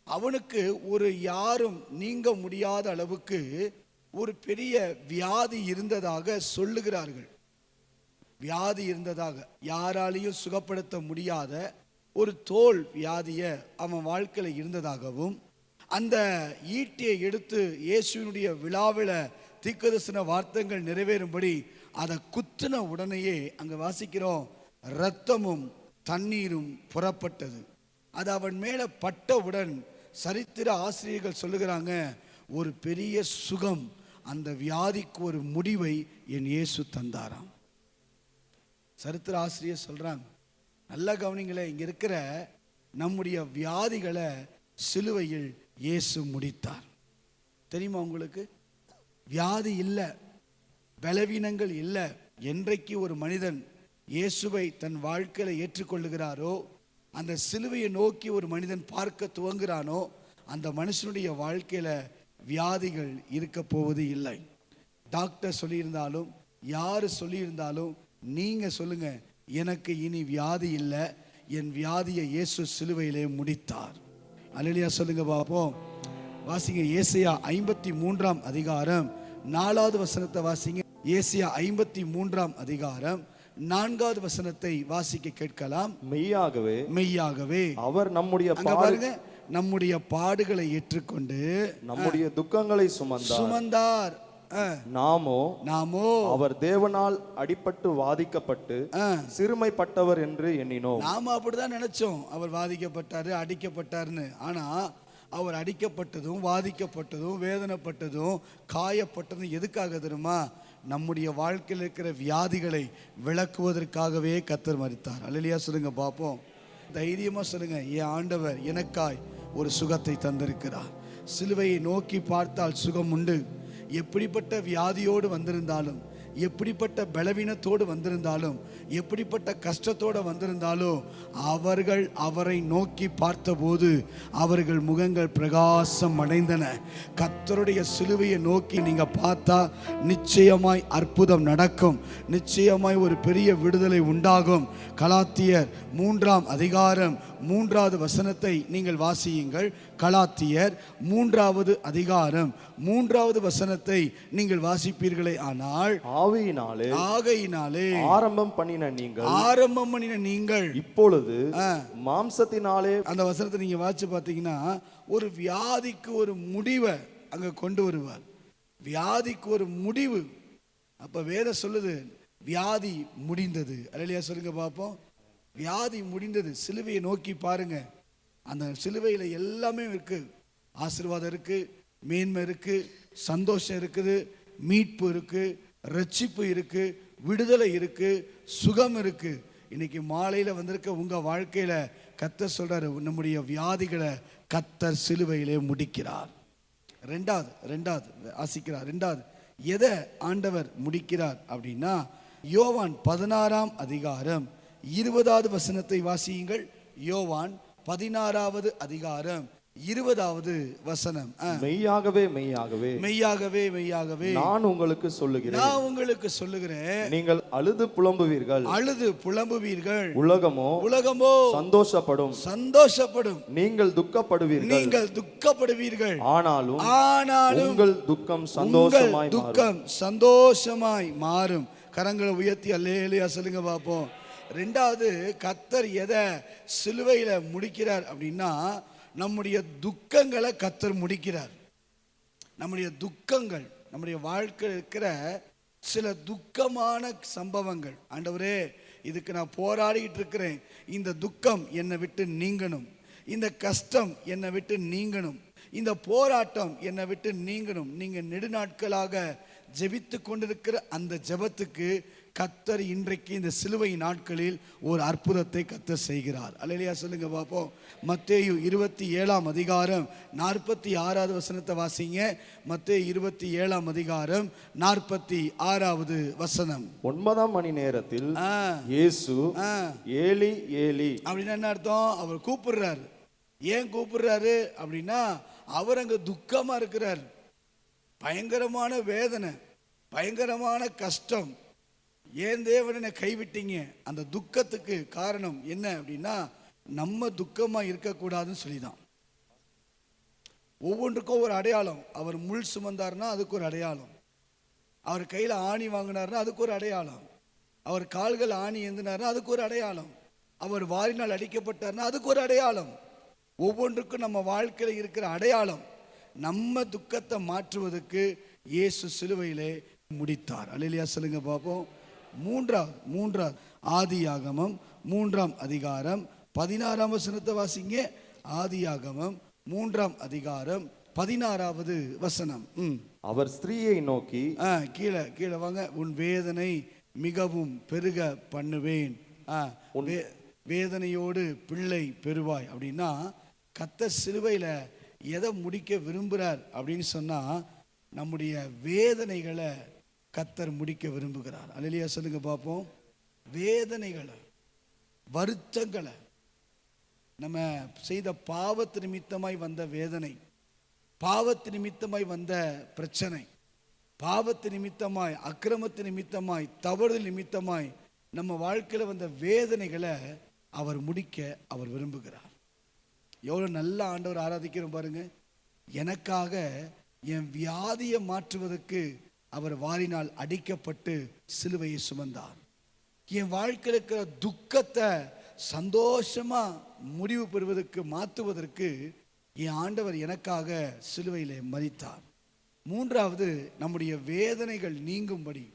அவனுக்கு ஒரு யாரும் நீங்க முடியாத அளவுக்கு ஒரு பெரிய வியாதி இருந்ததாக சொல்லுகிறார்கள். வியாதி இருந்ததாக, யாராலையும் சுகப்படுத்த முடியாத ஒரு தோல் வியாதிய அவன் வாழ்க்கையில் இருந்ததாகவும், அந்த ஈட்டியை எடுத்து இயேசுவினுடைய விழாவில் தீர்க்கதரிசன வார்த்தைகள் நிறைவேறும்படி அதை குத்தின உடனேயே அங்கே வாசிக்கிறோம், இரத்தமும் தண்ணீரும் புறப்பட்டது. அது அவன் மேலே பட்டவுடன் சரித்திர ஆசிரியர்கள் சொல்லுகிறாங்க, ஒரு பெரிய சுகம், அந்த வியாதிக்கு ஒரு முடிவை என் இயேசு தந்தாராம். சரித்திர ஆசிரியர் சொல்றாங்க, நல்ல கவனிங்களே, இங்க இருக்கிற நம்முடைய வியாதிகளை சிலுவையில் இயேசு முடித்தார். தெரியுமா உங்களுக்கு? வியாதி இல்லை, பலவீனங்கள் இல்லை. என்றைக்கு ஒரு மனிதன் இயேசுவை தன் வாழ்க்கையில ஏற்றுக்கொள்ளுகிறாரோ, அந்த சிலுவையை நோக்கி ஒரு மனிதன் பார்க்க துவங்குறானோ, அந்த மனுஷனுடைய வாழ்க்கையில வியாதிகள் இருக்க போவது இல்லை. டாக்டர் சொல்லியிருந்தாலும், யாரு சொல்லியிருந்தாலும், நீங்க சொல்லுங்க, எனக்கு இனி வியாதி இல்லை, என் வியாதியை இயேசு சிலுவையிலே முடித்தார். அல்லேலூயா சொல்லுங்க பாப்போம். வாசிங்க ஏசாயா 53ஆம் அதிகாரம் 4வது வசனத்தை வாசிங்க. ஏசாயா 53ஆம் அதிகாரம் 4வது வசனத்தை வாசிக்க கேட்கலாம். மெய்யாகவே அவர் நம்முடைய பாடுகளை ஏற்றுக்கொண்டு நம்முடைய துக்கங்களை சுமந்தார். நாமோ அவர் தேவனால் அடிபட்டு வாதிக்கப்பட்டு சிறுமைப்பட்டவர் என்று எண்ணினோம். நாம அப்படிதான் நினைச்சோம், அவர் வாதிக்கப்பட்டாரு, அடிக்கப்பட்டாருன்னு. ஆனா அவர் அடிக்கப்பட்டதும், வாதிக்கப்பட்டதும், வேதனைப்பட்டதும், காயப்பட்டதும் எதுக்காக தெரியுமா? நம்முடைய வாழ்க்கையில் இருக்கிற வியாதிகளை விளக்குவதற்காகவே கர்த்தர் மரித்தார். அல்லேலூயா சொல்லுங்க பாப்போம். தைரியமா சொல்லுங்க, என் ஆண்டவர் எனக்காய் ஒரு சுகத்தை தந்திருக்கிறார். சிலுவையை நோக்கி பார்த்தால் சுகம் உண்டு. எப்படிப்பட்ட வியாதியோடு வந்திருந்தாலும், எப்படிப்பட்ட பலவீனத்தோடு வந்திருந்தாலும், எப்படிப்பட்ட கஷ்டத்தோடு வந்திருந்தாலும், அவர்கள் அவரை நோக்கி பார்த்தபோது அவர்கள் முகங்கள் பிரகாசம் அடைந்தன. கர்த்தருடைய சிலுவையை நோக்கி நீங்க பார்த்தா நிச்சயமாய் அற்புதம் நடக்கும், நிச்சயமாய் ஒரு பெரிய விடுதலை உண்டாகும். கலாத்தியர் 3ஆம் அதிகாரம் 3வது வசனத்தை நீங்கள் வாசியுங்கள். கலாத்தியர் 3வது அதிகாரம் 3வது வசனத்தை நீங்கள் வாசிப்பீர்களே ஆனால், ஆகையினாலே ஆரம்பம் பண்ணின நீங்கள் இப்பொழுது மாம்சத்தினாலே, அந்த வசனத்தை நீங்க வாசிச்சு பார்த்தீங்கன்னா, ஒரு வியாதிக்கு ஒரு முடிவை அங்க கொண்டு வருவார். வியாதிக்கு ஒரு முடிவு. அப்ப வேதம் சொல்லுது, வியாதி முடிந்தது. அல்லேலூயா சொல்லுங்க பாப்போம். வியாதி முடிந்தது. சிலுவையை நோக்கி பாருங்க, அந்த சிலுவையில எல்லாமே இருக்கு. ஆசீர்வாதம் இருக்கு, மேன்மை இருக்கு, சந்தோஷம் இருக்குது, மீட்பு இருக்கு, ரட்சிப்பு இருக்கு, விடுதலை இருக்கு, சுகம் இருக்கு. இன்னைக்கு மாலையில வந்திருக்க உங்க வாழ்க்கையில கர்த்தர் சொல்றாரு, நம்முடைய வியாதிகளை கர்த்தர் சிலுவையிலே முடிக்கிறார். ரெண்டாவது ஆசிக்கிறார். ரெண்டாவது எதை ஆண்டவர் முடிக்கிறார் அப்படின்னா, யோவான் 16ஆம் அதிகாரம் 20வது வசனத்தை வாசியுங்கள். யோவான் 16வது அதிகாரம் 20வது வசனம். மெய்யாகவே நான் உங்களுக்கு சொல்லுகிறேன், நீங்கள் அழுது புலம்புவீர்கள், உலகமோ சந்தோஷப்படும், நீங்கள் துக்கப்படுவீர்கள், ஆனாலும் உங்கள் துக்கம் சந்தோஷமாய் மாறும். கரங்களை உயர்த்தி அல்லேலூயா சொல்லுங்க பாப்போம். ரெண்டாவது, கர்த்தர் எதை சிலுவையில முடிக்கிறார் அப்படின்னா, நம்முடைய துக்கங்களை கர்த்தர் முடிக்கிறார். நம்முடைய துக்கங்கள், நம்முடைய வாழ்க்கையில் இருக்கிற சில துக்கமான சம்பவங்கள், ஆண்டவரே இதுக்கு நான் போராடிட்டு இருக்கிறேன், இந்த துக்கம் என்னை விட்டு நீங்கணும், இந்த கஷ்டம் என்னை விட்டு நீங்கணும், இந்த போராட்டம் என்னை விட்டு நீங்கணும். நீங்க நெடுநாட்களாக ஜெபித்து கொண்டிருக்கிற அந்த ஜெபத்துக்கு கர்த்தர் இன்றைக்கு இந்த சிலுவை நாட்களில் ஒரு அற்புதத்தை கர்த்தர் செய்கிறார். அல்லேலூயா சொல்லுங்க பாப்போம். மத்தேயு 27ஆம் அதிகாரம் 46வது வசனத்தை வாசிங்க. மத்தேயு 27ஆம் அதிகாரம் 46வது வசனம். 9ஆம் மணி நேரத்தில் இயேசு ஏலி ஏலி அப்படின்னா என்ன அர்த்தம்? அவர் கூப்பிடுறாரு. ஏன் கூப்பிடுறாரு அப்படின்னா, அவர் அங்க துக்கமா இருக்கிறார். பயங்கரமான வேதனை, பயங்கரமான கஷ்டம். ஏன் தேவனை கைவிட்டீங்க? அந்த துக்கத்துக்கு காரணம் என்ன அப்படின்னா, நம்ம துக்கமா இருக்கக்கூடாதுன்னு சொல்லிதான். ஒவ்வொன்றுக்கும் ஒரு அடையாளம். அவர் முள் சுமந்தார்னா அதுக்கு ஒரு அடையாளம், அவர் கையில் ஆணி வாங்கினார்னா அதுக்கு ஒரு அடையாளம், அவர் கால்கள் ஆணி ஏந்தினார்னா அதுக்கு ஒரு அடையாளம், அவர் வாரினால் அடிக்கப்பட்டார்னா அதுக்கு ஒரு அடையாளம். ஒவ்வொன்றுக்கும் நம்ம வாழ்க்கையில் இருக்கிற அடையாளம். நம்ம துக்கத்தை மாற்றுவதற்கு இயேசு சிலுவையிலே முடித்தார். அல்லேலூயா சொல்லுங்க பாப்போம். மூன்றாவது ஆதியாகமம் 3ஆம் அதிகாரம் 16ஆம் வசனத்தை வாசிங்க. ஆதியாகமம் 3ஆம் அதிகாரம் 16வது வசனம். அவர் ஸ்திரீயை நோக்கி, கீழே வாங்க. உன் வேதனை மிகவும் பெருக பண்ணுவேன், வேதனையோடு பிள்ளை பெறுவாய். அப்படின்னா கர்த்தர் சிலுவையில எதை முடிக்க விரும்புகிறார் அப்படின்னு சொன்னா, நம்முடைய வேதனைகளை கர்த்தர் முடிக்க விரும்புகிறார். அல்லேலூயா சொல்லுங்க பார்ப்போம். வேதனைகளை, வருத்தங்களை, நம்ம செய்த பாவத்து நிமித்தமாய் வந்த வேதனை, பாவத்து நிமித்தமாய் வந்த பிரச்சனை, பாவத்து நிமித்தமாய், அக்கிரமத்து நிமித்தமாய், தவறுதல் நிமித்தமாய் நம்ம வாழ்க்கையில் வந்த வேதனைகளை அவர் முடிக்க அவர் விரும்புகிறார். எவ்வளோ நல்ல ஆண்டவர் ஆராதிக்கிறோம் பாருங்க. எனக்காக என் வியாதியை மாற்றுவதற்கு அவர் வாரினால் அடிக்கப்பட்டு சிலுவையை சுமந்தார். என் வாழ்க்கையில் இருக்கிற துக்கத்தை சந்தோஷமா முடிவு பெறுவதற்கு, மாற்றுவதற்கு என் ஆண்டவர் எனக்காக சிலுவையிலே மரித்தார். மூன்றாவது, நம்முடைய வேதனைகள் நீங்கும்படி,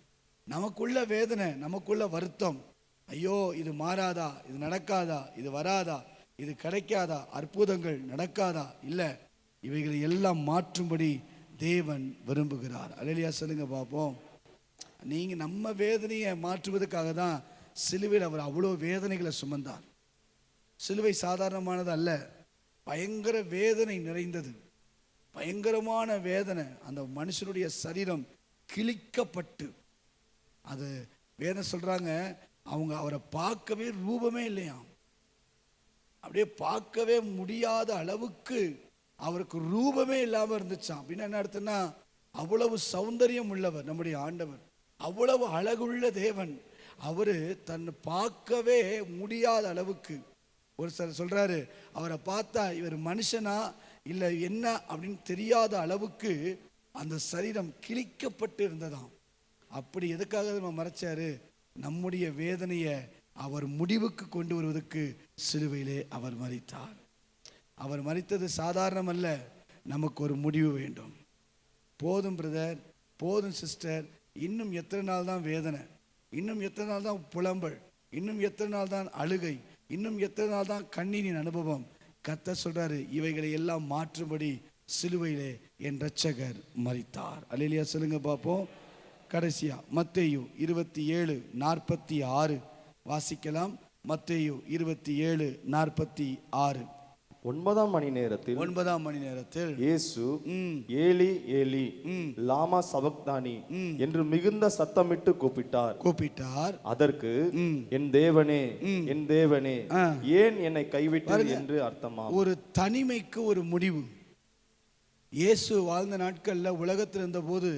நமக்குள்ள வேதனை, நமக்குள்ள வருத்தம், ஐயோ இது மாறாதா, இது நடக்காதா, இது வராதா, இது கிடைக்காதா, அற்புதங்கள் நடக்காதா, இல்லை, இவைகளை எல்லாம் மாற்றும்படி தேவன் விரும்புகிறார். அல்லேலூயா சொல்லுங்க பார்ப்போம். நீங்க நம்ம வேதனையை மாற்றுவதற்காக தான் சிலுவையில் அவர் அவ்வளோ வேதனைகளை சுமந்தார். சிலுவை சாதாரணமானது அல்ல, பயங்கர வேதனை நிறைந்தது, பயங்கரமான வேதனை. அந்த மனுஷனுடைய சரீரம் கிழிக்கப்பட்டு, அது வேதனை சொல்றாங்க, அவங்க அவரை பார்க்கவே ரூபமே இல்லையா, அப்படியே பார்க்கவே முடியாத அளவுக்கு அவருக்கு ரூபமே இல்லாமல் இருந்துச்சான். அப்படின்னா என்ன அர்த்தம்னா, அவ்வளவு சௌந்தரியம் உள்ளவர் நம்முடைய ஆண்டவர், அவ்வளவு அழகுள்ள தேவன். அவரு தன்னை பார்க்கவே முடியாத அளவுக்கு, ஒரு சிலர் சொல்றாரு, அவரை பார்த்தா இவர் மனுஷனா இல்லை என்ன அப்படின்னு தெரியாத அளவுக்கு அந்த சரீரம் கிழிக்கப்பட்டு இருந்ததாம். அப்படி எதுக்காக நம்ம மறைச்சாரு? நம்முடைய வேதனையை அவர் முடிவுக்கு கொண்டு வருவதற்கு சிலுவையிலே அவர் மரித்தார். அவர் மரித்தது சாதாரணம் அல்ல, நமக்கு ஒரு முடிவு வேண்டும். போதும் பிரதர், போதும் சிஸ்டர், இன்னும் எத்தனை நாள் தான் வேதனை, இன்னும் எத்தனை நாள் தான் புலம்பல், இன்னும் எத்தனை நாள் தான் அழுகை, இன்னும் எத்தனை நாள் தான் கண்ணீரின் அனுபவம்? கர்த்தர் சொல்றாரு, இவைகளை எல்லாம் மாற்றும்படி சிலுவையிலே என் இரட்சகர் மரித்தார். அல்லேலூயா சொல்லுங்க பார்ப்போம். கடைசியா மத்தேயு 27:46 வாசிக்கலாம். மத்தேயு 27:46. 9ஆம் மணி நேரத்தில் இயேசு ஏலி ஏலி லாமா சபக்தானி என்று மிகுந்த சத்தமிட்டு கூப்பிட்டார். அதற்கு என் தேவனே, என் தேவனே, ஏன் என்னை கைவிட்டீர் என்று அர்த்தமா. ஒரு தனிமைக்கு ஒரு முடிவு. இயேசு வாழ்ந்த நாட்கள்ல உலகத்தில் இருந்த போது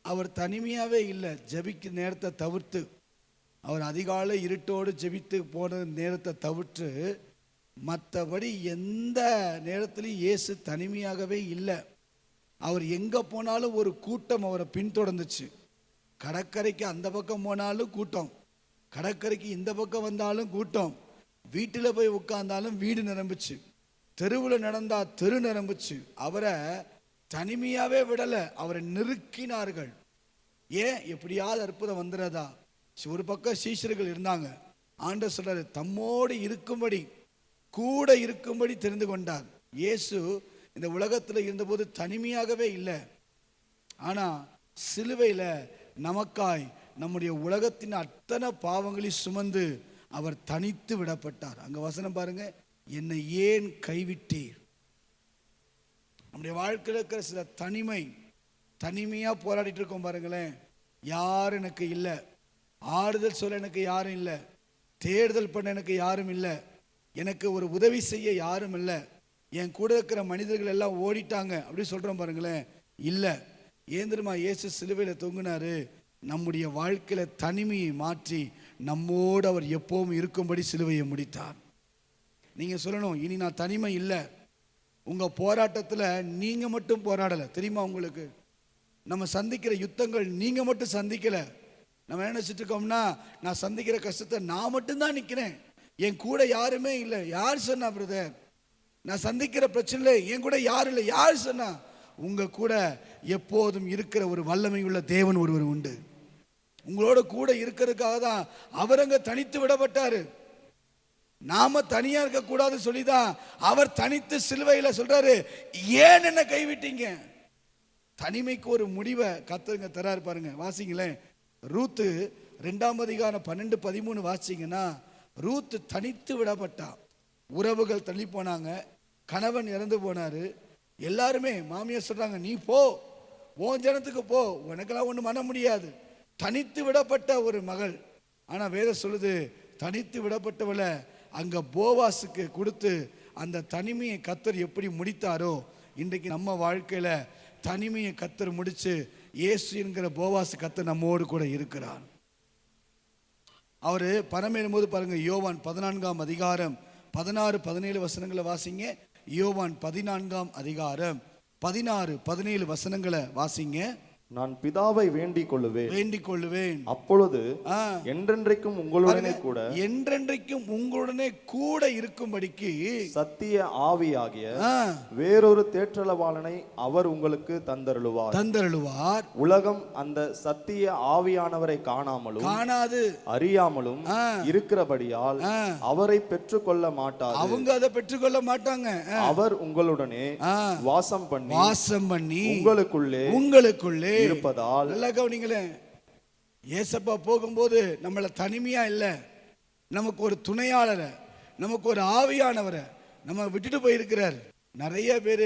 அவர் தனிமையாவே இல்லை. ஜெபிக்க நேரத்தை தவிர்த்து, அவர் அதிகாலை இருட்டோடு ஜெபித்து போன நேரத்தை தவிர்த்து மற்றபடி எந்த நேரத்திலையும் இயேசு தனிமையாகவே இல்லை. அவர் எங்கே போனாலும் ஒரு கூட்டம் அவரை பின்தொடர்ந்துச்சு. கடற்கரைக்கு அந்த பக்கம் போனாலும் கூட்டம், கடற்கரைக்கு இந்த பக்கம் வந்தாலும் கூட்டம், வீட்டில் போய் உட்கார்ந்தாலும் வீடு நிரம்பிச்சு, தெருவில் நடந்தா தெரு நிரம்பிச்சு. அவரை தனிமையாவே விடலை, அவரை நெருக்கினார்கள். ஏன்? எப்படியாவது அற்புதம் வந்துடாதா? ஒரு பக்கம் சீஷர்கள் இருந்தாங்க. ஆண்டவர் சொல்றாரு, தம்மோடு இருக்கும்படி, கூட இருக்கும்படி தெரிந்து கொண்டார். இயேசு இந்த உலகத்தில் இருந்தபோது தனிமையாகவே இல்லை. ஆனா சிலுவையில் நமக்காய் நம்முடைய உலகத்தின் அத்தனை பாவங்களை சுமந்து அவர் தனித்து விடப்பட்டார். அங்க வசனம் பாருங்க, என்னை ஏன் கைவிட்டீர்? நம்முடைய வாழ்க்கையில் இருக்கிற சில தனிமையா போராடிட்டு இருக்கோம் பாருங்களேன். யாரும் எனக்கு இல்லை, ஆறுதல் சொல்ல எனக்கு யாரும் இல்லை, தேடுதல் பண்ண எனக்கு யாரும் இல்லை, எனக்கு ஒரு உதவி செய்ய யாரும் இல்லை, என் கூட இருக்கிற மனிதர்கள் எல்லாம் ஓடிட்டாங்க அப்படி சொல்றோம் பாருங்களேன். இல்லை, ஏன் தெரியுமா? இயேசு சிலுவையில் தொங்கினாரு. நம்முடைய வாழ்க்கையில தனிமையை மாற்றி நம்மோடு அவர் எப்பவும் இருக்கும்படி சிலுவையை முடித்தார். நீங்க சொல்லணும், இனி நான் தனிமை இல்லை. உங்க போராட்டத்தில் நீங்க மட்டும் போராடலை தெரியுமா? உங்களுக்கு நம்ம சந்திக்கிற யுத்தங்கள் நீங்க மட்டும் சந்திக்கல. நம்ம என்ன நினைச்சிட்டு இருக்கோம்னா, நான் சந்திக்கிற கஷ்டத்தை நான் மட்டும்தான் நிற்கிறேன், என் கூட யாருமே இல்லை. யார் சொன்னா பிரதர்? நான் சந்திக்கிற பிரச்சனை என் கூட யாரும் இல்லை. யார் சொன்னா? உங்க கூட எப்போதும் இருக்கிற ஒரு வல்லமை உள்ள தேவன் ஒருவர் உண்டு. உங்களோட கூட இருக்கிறதுக்காக தான் அவர் அங்க தனித்து விடப்பட்டாரு. நாம தனியா இருக்க கூடாது சொல்லிதான் அவர் தனித்து சிலுவையில சொல்றாரு, ஏன் என்ன கைவிட்டீங்க? தனிமைக்கு ஒரு முடிவை கர்த்தர் தராரு பாருங்க. வாசிங்களேன், ரூத்து 2ஆம் அதிகாரம் 12-13 வாசிங்கன்னா, ரூத்து தனித்து விடப்பட்டா. உறவுகள் தள்ளி போனாங்க, கணவன் இறந்து போனாரு. எல்லாருமே மாமியார் சொல்றாங்க, நீ போ, உன் ஜனத்துக்கு போ, உனக்கெல்லாம் ஒன்றும் பண்ண முடியாது. தனித்து விடப்பட்ட ஒரு மகள். ஆனா வேதம் சொல்லுது, தனித்து விடப்பட்டவளை அங்க போவாசுக்கு கொடுத்து அந்த தனிமையை கர்த்தர் எப்படி முடித்தாரோ, இன்றைக்கு நம்ம வாழ்க்கையில தனிமையை கர்த்தர் முடிச்சு இயேசு என்கிற போவாசு கர்த்தர் நம்மோடு கூட இருக்கிறார். அவரு பரமேறும்போது பாருங்க, யோவான் 14ஆம் அதிகாரம் 16-17 வசனங்களை வாசிங்க. யோவான் 14ஆம் அதிகாரம் 16-17 வசனங்களை வாசிங்க. நான் பிதாவை வேண்டிக் கொள்ளுவேன், அப்பொழுது என்றென்றைக்கும் உங்களுடனே கூட, என்றென்றைக்கும் உங்களுடனே கூட இருக்கும்படிக்கு சத்திய ஆவியாகிய வேறொரு தேற்றளவாளனை அவர் உங்களுக்கு தந்தருளுவார். உலகம் அந்த சத்திய ஆவியானவரை காணாது அறியாமலும் இருக்கிறபடியால் அவரை பெற்றுக்கொள்ள மாட்டார். அவங்க அதை பெற்றுக்கொள்ள மாட்டாங்க. அவர் உங்களுடனே வாசம் பண்ணி உங்களுக்குள்ளே இருப்பதால். நல்லா கவனிங்களேன், ஏசப்பா போகும்போது நம்மள தனிமையா இல்லை, நமக்கு ஒரு துணையாளரை, நமக்கு ஒரு ஆவியானவரை நம்ம விட்டுட்டு போயிருக்கிறார். நிறைய பேர்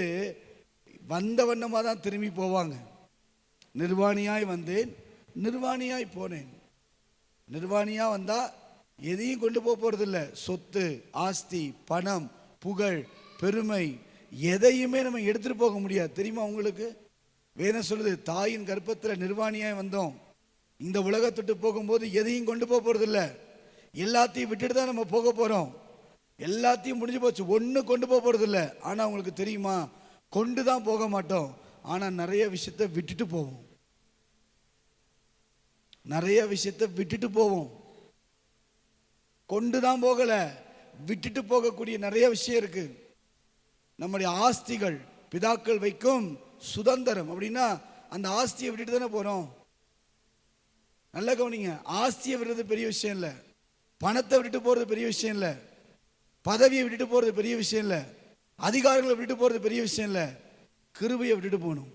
வந்த வண்ணமா தான் திரும்பி போவாங்க. நிர்வாணியாய் வந்தேன், நிர்வாணியாய் போனேன். நிர்வாணியா வந்தா எதையும் கொண்டு போறது இல்லை. சொத்து, ஆஸ்தி, பணம், புகழ், பெருமை எதையுமே நம்ம எடுத்துட்டு போக முடியாது. தெரியுமா உங்களுக்கு? வேதம் சொல்லுது, தாயின் கர்ப்பத்தில் நிர்வாணியாய் வந்தோம். இந்த உலகத்துட்டு போகும்போது எதையும் கொண்டு போறது இல்லை. எல்லாத்தையும் விட்டுட்டு தான் நம்ம போக போறோம். எல்லாத்தையும் முடிஞ்சு போச்சு, ஒண்ணு கொண்டு போறது இல்லை. ஆனா உங்களுக்கு தெரியுமா, கொண்டு தான் போக மாட்டோம், ஆனா நிறைய விஷயத்தை விட்டுட்டு போவோம். நிறைய விஷயத்தை விட்டுட்டு போவோம். கொண்டு தான் போகல, விட்டுட்டு போகக்கூடிய நிறைய விஷயம் இருக்கு. நம்முடைய ஆஸ்திகள், பிதாக்கள் வைக்கும் சுதந்திரம் அப்படின்னா அந்த ஆஸ்தியை விட்டுட்டு தானே போறோம். நல்ல கவனிங்க, ஆஸ்தியை விடுறது பெரிய விஷயம் இல்லை, பணத்தை விட்டுட்டு போறது பெரிய விஷயம் இல்லை, பதவியை விட்டுட்டு போறது பெரிய விஷயம் இல்லை, அதிகாரங்களை விட்டுட்டு போறது பெரிய விஷயம் இல்லை, கிருபையை விட்டுட்டு போகணும்.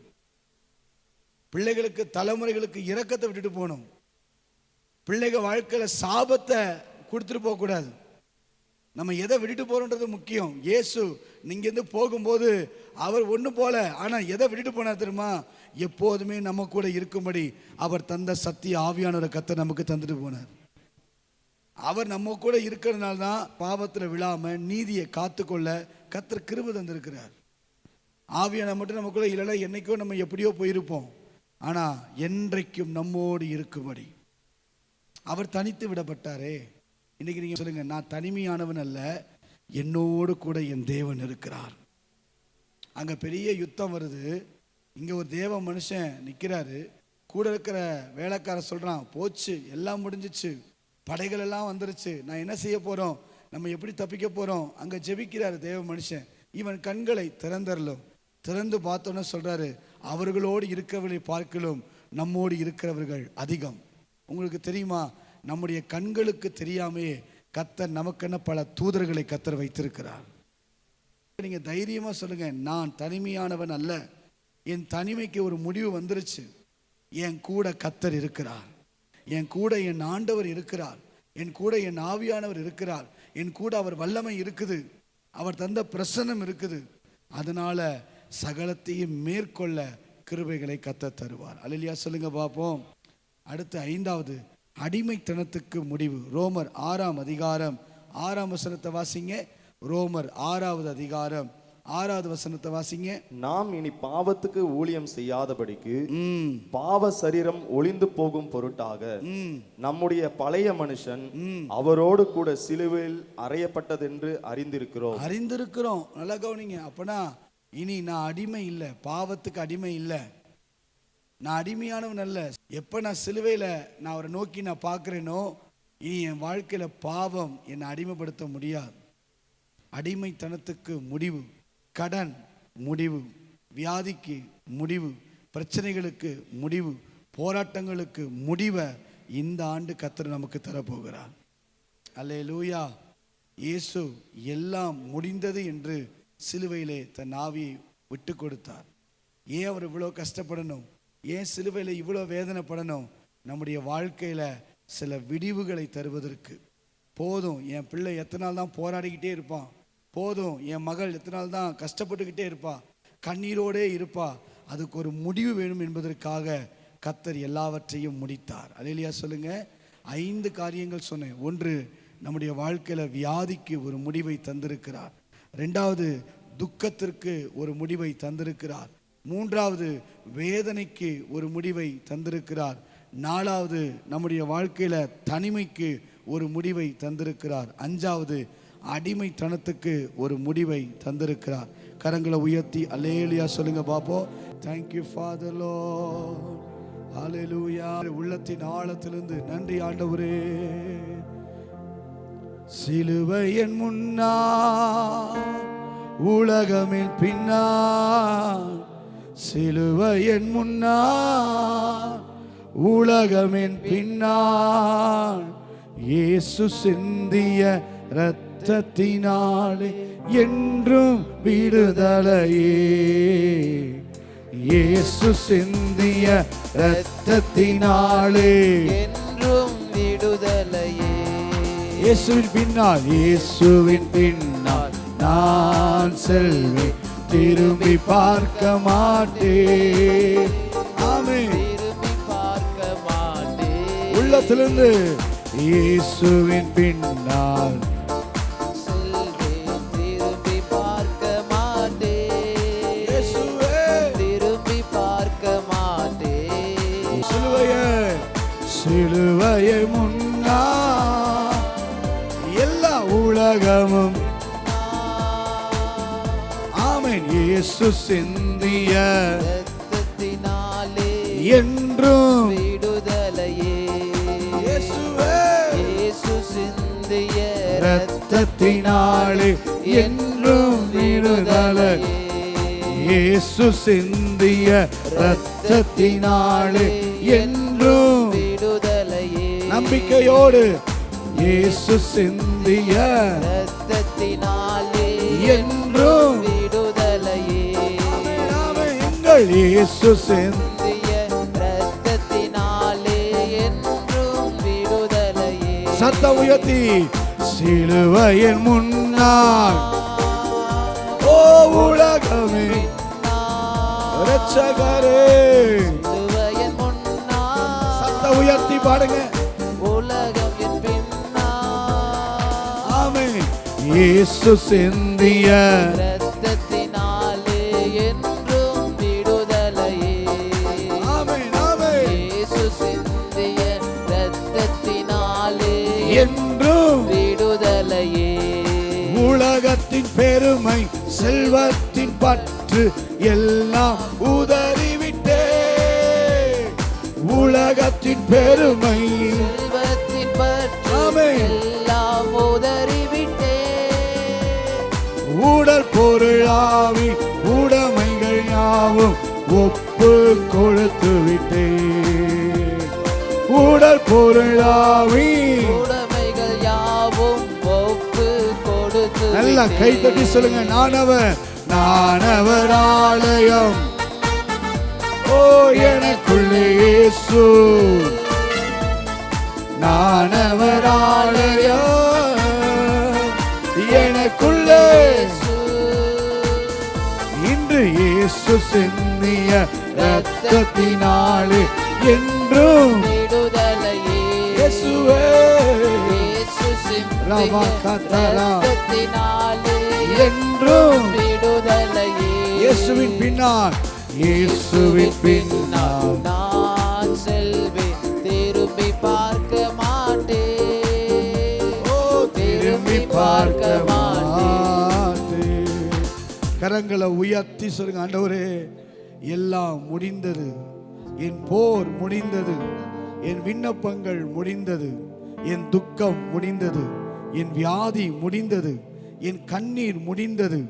பிள்ளைகளுக்கு, தலைமுறைகளுக்கு இரக்கத்தை விட்டுட்டு போகணும். பிள்ளைகள் வாழ்க்கையில சாபத்தை கொடுத்துட்டு போக கூடாது. நம்ம எதை விட்டுட்டு போறோன்றது முக்கியம். இயேசு நீங்க இருந்து போகும்போது அவர் ஒண்ணு போல, ஆனா எதை விட்டுட்டு போனா தெரியுமா? எப்போதுமே நம்ம கூட இருக்கும்படி அவர் தந்த சத்திய ஆவியானவரை கர்த்தர் நமக்கு தந்துட்டு போனார். அவர் நம்ம கூட இருக்கிறதுனால தான் பாவத்தில் விழாம நீதியை காத்துக்கொள்ள கர்த்தர் கிருபை தந்திருக்கிறார். ஆவியான மட்டும் நமக்குள்ள இல்லைன்னா என்னைக்கோ நம்ம எப்படியோ போயிருப்போம். ஆனா என்றைக்கும் நம்மோடு இருக்கும்படி அவர் தனித்து விடப்பட்டாரே. இன்னைக்கு நீங்க சொல்லுங்க, நான் தனிமையானவன் அல்ல, என்னோடு கூட என் தேவன் இருக்கிறார். அங்க பெரிய யுத்தம் வருது. இங்க ஒரு தேவ மனுஷன் நிக்கிறாரு. கூட இருக்கிற வேலைக்காரன் சொல்றான், போச்சு, எல்லாம் முடிஞ்சிச்சு, படைகள் எல்லாம் வந்துருச்சு, நான் என்ன செய்ய போறோம், நம்ம எப்படி தப்பிக்க போறோம்? அங்க ஜெபிக்கிறாரு தேவ மனுஷன். இவன் கண்களை திறந்தரலும், திறந்து பார்த்தோன்னு சொல்றாரு, அவர்களோடு இருக்கிறவர்களை பார்க்கலும் நம்மோடு இருக்கிறவர்கள் அதிகம். உங்களுக்கு தெரியுமா, நம்முடைய கண்களுக்கு தெரியாமையே கர்த்தர் நமக்கென்ன பல தூதர்களை கர்த்தர் வைத்திருக்கிறார். நீங்க தைரியமா சொல்லுங்க, நான் தனிமையானவன் அல்ல, என் தனிமைக்கு ஒரு முடிவு வந்துருச்சு. என் கூட கர்த்தர் இருக்கிறார், என் கூட என் ஆண்டவர் இருக்கிறார், என் கூட என் ஆவியானவர் இருக்கிறார், என் கூட அவர் வல்லமை இருக்குது, அவர் தந்த பிரசன்னம் இருக்குது. அதனால சகலத்தையும் மேற்கொள்ள கிருபைகளை கர்த்தர் தருவார். அல்லேலூயா சொல்லுங்க பார்ப்போம். அடுத்து 5வது, அடிமைத்தனத்துக்கு முடிவு. ரோமர் 6ஆம் அதிகாரம் 6ஆம் வசனத்தை வாசிங்க. ரோமர் 6வது அதிகாரம் 6வது வசனத்தை வாசிங்க. நாம் இனி பாவத்துக்கு ஊழியம் செய்யாதபடிக்கு பாவ சரீரம் ஒளிந்து போகும் பொருட்டாக நம்முடைய பழைய மனுஷன் அவரோடு கூட சிலுவையில் அறையப்பட்டதென்று அறிந்திருக்கிறோம். நல்லா கவனிங்க. அப்பனா இனி நான் அடிமை இல்லை, பாவத்துக்கு அடிமை இல்லை, நான் அடிமையானவன் அல்ல. எப்ப நான் சிலுவையில நான் அவரை நோக்கி நான் பார்க்கிறேனோ, இனி என் வாழ்க்கையில பாவம் என்னை அடிமைப்படுத்த முடியாது. அடிமைத்தனத்துக்கு முடிவு, கடன் முடிவு, வியாதிக்கு முடிவு, பிரச்சனைகளுக்கு முடிவு, போராட்டங்களுக்கு முடிவை இந்த ஆண்டு கர்த்தர் நமக்கு தரப்போகிறார். அல்லேலூயா. இயேசு எல்லாம் முடிந்தது என்று சிலுவையிலே தன் ஆவியை விட்டு கொடுத்தார். ஏன் அவர் இவ்வளோ கஷ்டப்படணும், ஏன் சிலுவையில் இவ்வளோ வேதனைப்படணும்? நம்முடைய வாழ்க்கையில் சில விடிவுகளை தருவதற்கு. போதும், என் பிள்ளை எத்தனை நாள் தான் போராடிக்கிட்டே இருப்பான், போதும் என் மகள் எத்தனை நாள் தான் கஷ்டப்பட்டுக்கிட்டே இருப்பா, கண்ணீரோடே இருப்பா, அதுக்கு ஒரு முடிவு வேணும் என்பதற்காக கர்த்தர் எல்லாவற்றையும் முடித்தார். அல்லேலூயா சொல்லுங்க. 5 காரியங்கள் சொன்னேன். 1, நம்முடைய வாழ்க்கையில் வியாதிக்கு ஒரு முடிவை தந்திருக்கிறார். 2வது, துக்கத்திற்கு ஒரு முடிவை தந்திருக்கிறார். 3வது, வேதனைக்கு ஒரு முடிவை தந்திருக்கிறார். 4வது, நம்முடைய வாழ்க்கையில தனிமைக்கு ஒரு முடிவை தந்திருக்கிறார். 5வது, அடிமைத்தனத்துக்கு ஒரு முடிவை தந்திருக்கிறார். கரங்களை உயர்த்தி அல்லேலூயா சொல்லுங்க பாப்போம். Thank you Father Lord. ஹல்லேலூயா. உள்ளத்தின் ஆழத்திலிருந்து நன்றி ஆண்டவரே. சிலுவையின் முன்னால் உலகமின் பின்னால், சிலுவையின் முன்னால் உலகமின் பின்னால், இயேசு சிந்திய இரத்தத்தினாலே என்றும் விடுதலையே, இயேசு சிந்திய இரத்தத்தினாலே என்றும் விடுதலையே. இயேசுவின் பின்னால், இயேசுவின் பின்னால் நான் செல்வேன், திரும்பி பார்க்க மாட்டேன். ஆமென். திரும்பி பார்க்க மாட்டேன். உள்ளத்திலிருந்து இயேசுவின் பின்னால் செல்வேன், திரும்பி பார்க்க மாட்டேன். இயேசுவே, திரும்பி பார்க்க மாட்டேன். சிலுவையை முன்னா எல்லா உலகமும், ஆமென், இயேசு சிந்திய இரத்தத்தினாலே என்றும் விடுதலையே. இயேசுவே, இயேசு சிந்திய இரத்தத்தினாலே என்றும் விடுதலை, இயேசு சிந்திய இரத்தத்தினாலே என்றும் விடுதலையே. நம்பிக்கையோடு இயேசு சிந்திய இரத்தத்தினாலே என்றும் விடுதலையே. எங்கள் இயேசு சிந்திய இரத்தத்தினாலே என்றும் விடுதலையே. சத்தம் உயர்த்தி சிலுவையின் முன்னால் ஓ உலகமே இரட்சகரே, சிலுவையின் முன்னால் சத்தம் உயர்த்தி பாடுங்க. உலகம் என் பின்னால், ஆமென். இயேசு சிந்திய இரத்தத்தினாலே என்றும் விடுதலையே. ஆமென், ஆமென். இயேசு சிந்திய இரத்தத்தினாலே என்றும் விடுதலையே. உலகத்தின் பெருமை செல்வத்தின் பற்று எல்லாம் உதறிவிட்டே, உலகத்தின் பெருமை செல்வத்தின் பின்பற்று ஆமென். எல்லாம் உதறிவிட்டேன். உடல் பொருள் ஆவி உடைமைகள் யாவும் ஒப்பு கொடுத்து விட்டேன். உடல் பொருள் ஆவி உடைமைகள் யாவும் ஒப்பு கொடுத்து நல்லா கை தட்டி சொல்லுங்க. நானவர் ஆலயம், ஓ எனக்குள்ளே இயேசு. நானவர் ஆலயம், எனக்குள்ளே இன்று இயேசு சிந்திய இரத்தத்தினாலே என்றும் விடுதலையே. இயேசுவே இயேசு சிந்திய ரமகதரா இரத்தத்தினாலே என்றும் விடுதலையே. இயேசுவின் பின்னால், இயேசுவின் பின்னால் நான் செல்வேன், திரும்பி பார்க்க மாட்டேன். ஓ திரும்பி பார்க்க மாட்டேன். மாட்டேன். கரங்களை உயர்த்தி சொல்லுங்க. ஆண்டவரே, எல்லாம் முடிந்தது. என் போர் முடிந்தது. என் விண்ணப்பங்கள் முடிந்தது. என் துக்கம் முடிந்தது. என் வியாதி முடிந்தது. என் கண்ணீர் முடிந்தது.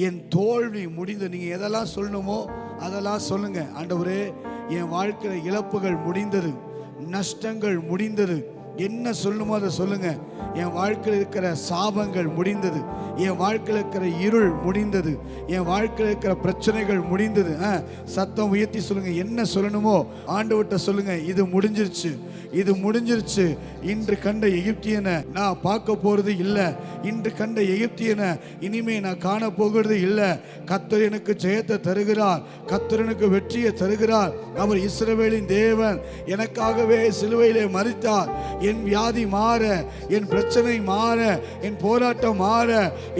என் தோல்வி முடிந்தது. நீங்க எதெல்லாம் சொல்லணுமோ அதெல்லாம் சொல்லுங்க. ஆண்டவரே, என் வாழ்க்கையில் இழப்புகள் முடிந்தது, நஷ்டங்கள் முடிந்தது. என்ன சொல்லணுமோ அதை சொல்லுங்க. என் வாழ்க்கையில் இருக்கிற சாபங்கள் முடிந்தது. என் வாழ்க்கையில் இருக்கிற இருள் முடிந்தது. என் வாழ்க்கையில் இருக்கிற பிரச்சனைகள் முடிந்தது. சத்தம் உயர்த்தி சொல்லுங்க. என்ன சொல்லணுமோ ஆண்டவர்கிட்ட சொல்லுங்க. இது முடிஞ்சிருச்சு, இது முடிஞ்சிருச்சு. இன்று கண்ட எகிப்தியனை நான் பார்க்க போறது இல்லை. இன்று கண்ட எகிப்தியனை இனிமே நான் காண போகிறது இல்லை. கர்த்தர் எனக்கு ஜெயத்தை தருகிறார். கர்த்தர் எனக்கு வெற்றியை தருகிறார். அவர் இஸ்ரவேலின் தேவன். எனக்காகவே சிலுவையிலே மரித்தார். என் வியாதி மாற, என் பிரச்சனை மாற, என் போராட்டம் மாற,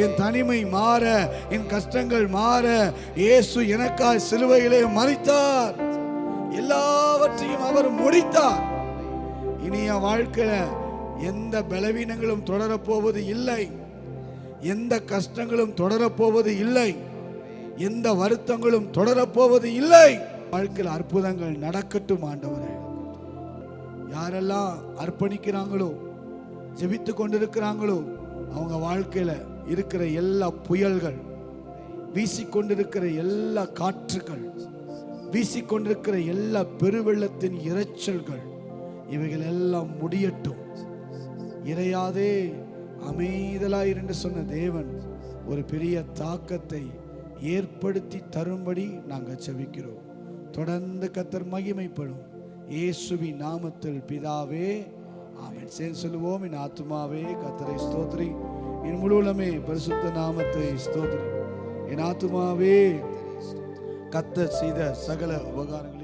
என் தனிமை மாற, என் கஷ்டங்கள் மாற இயேசு எனக்காய் சிலுவையிலே மரித்தார். எல்லாவற்றையும் அவர் முடித்தார். இனி என் வாழ்க்கையில எந்த பலவீனங்களும் தொடரப்போவது இல்லை. எந்த கஷ்டங்களும் தொடரப்போவது இல்லை. எந்த வருத்தங்களும் தொடரப்போவது இல்லை. வாழ்க்கையில் அற்புதங்கள் நடக்கட்டும் ஆண்டவரே. யாரெல்லாம் அர்ப்பணிக்கிறாங்களோ, ஜெபித்து கொண்டிருக்கிறாங்களோ, அவங்க வாழ்க்கையில இருக்கிற எல்லா புயல்கள், வீசிக்கொண்டிருக்கிற எல்லா காற்றுகள், வீசிக்கொண்டிருக்கிற எல்லா பெருவெள்ளத்தின் இரைச்சல்கள், இவைகள் எல்லாம் முடியட்டும். இறையாதே அமைதலாய் என்று சொன்ன தேவன் ஒரு பெரிய தாக்கத்தை ஏற்படுத்தி தரும்படி நாங்கள் ஜெபிக்கிறோம். தொடர்ந்து கர்த்தர் மகிமைப்படும். இயேசுவின் நாமத்தில் பிதாவே, ஆமென். சேர்ந்து சொல்லுவோம். என் ஆத்துமாவே கர்த்தரை ஸ்தோத்திரி, என் முழுவதுமே பரிசுத்த நாமத்தை ஸ்தோத்திரி. என் ஆத்துமாவே கர்த்தர் செய்த சகல உபகாரங்கள்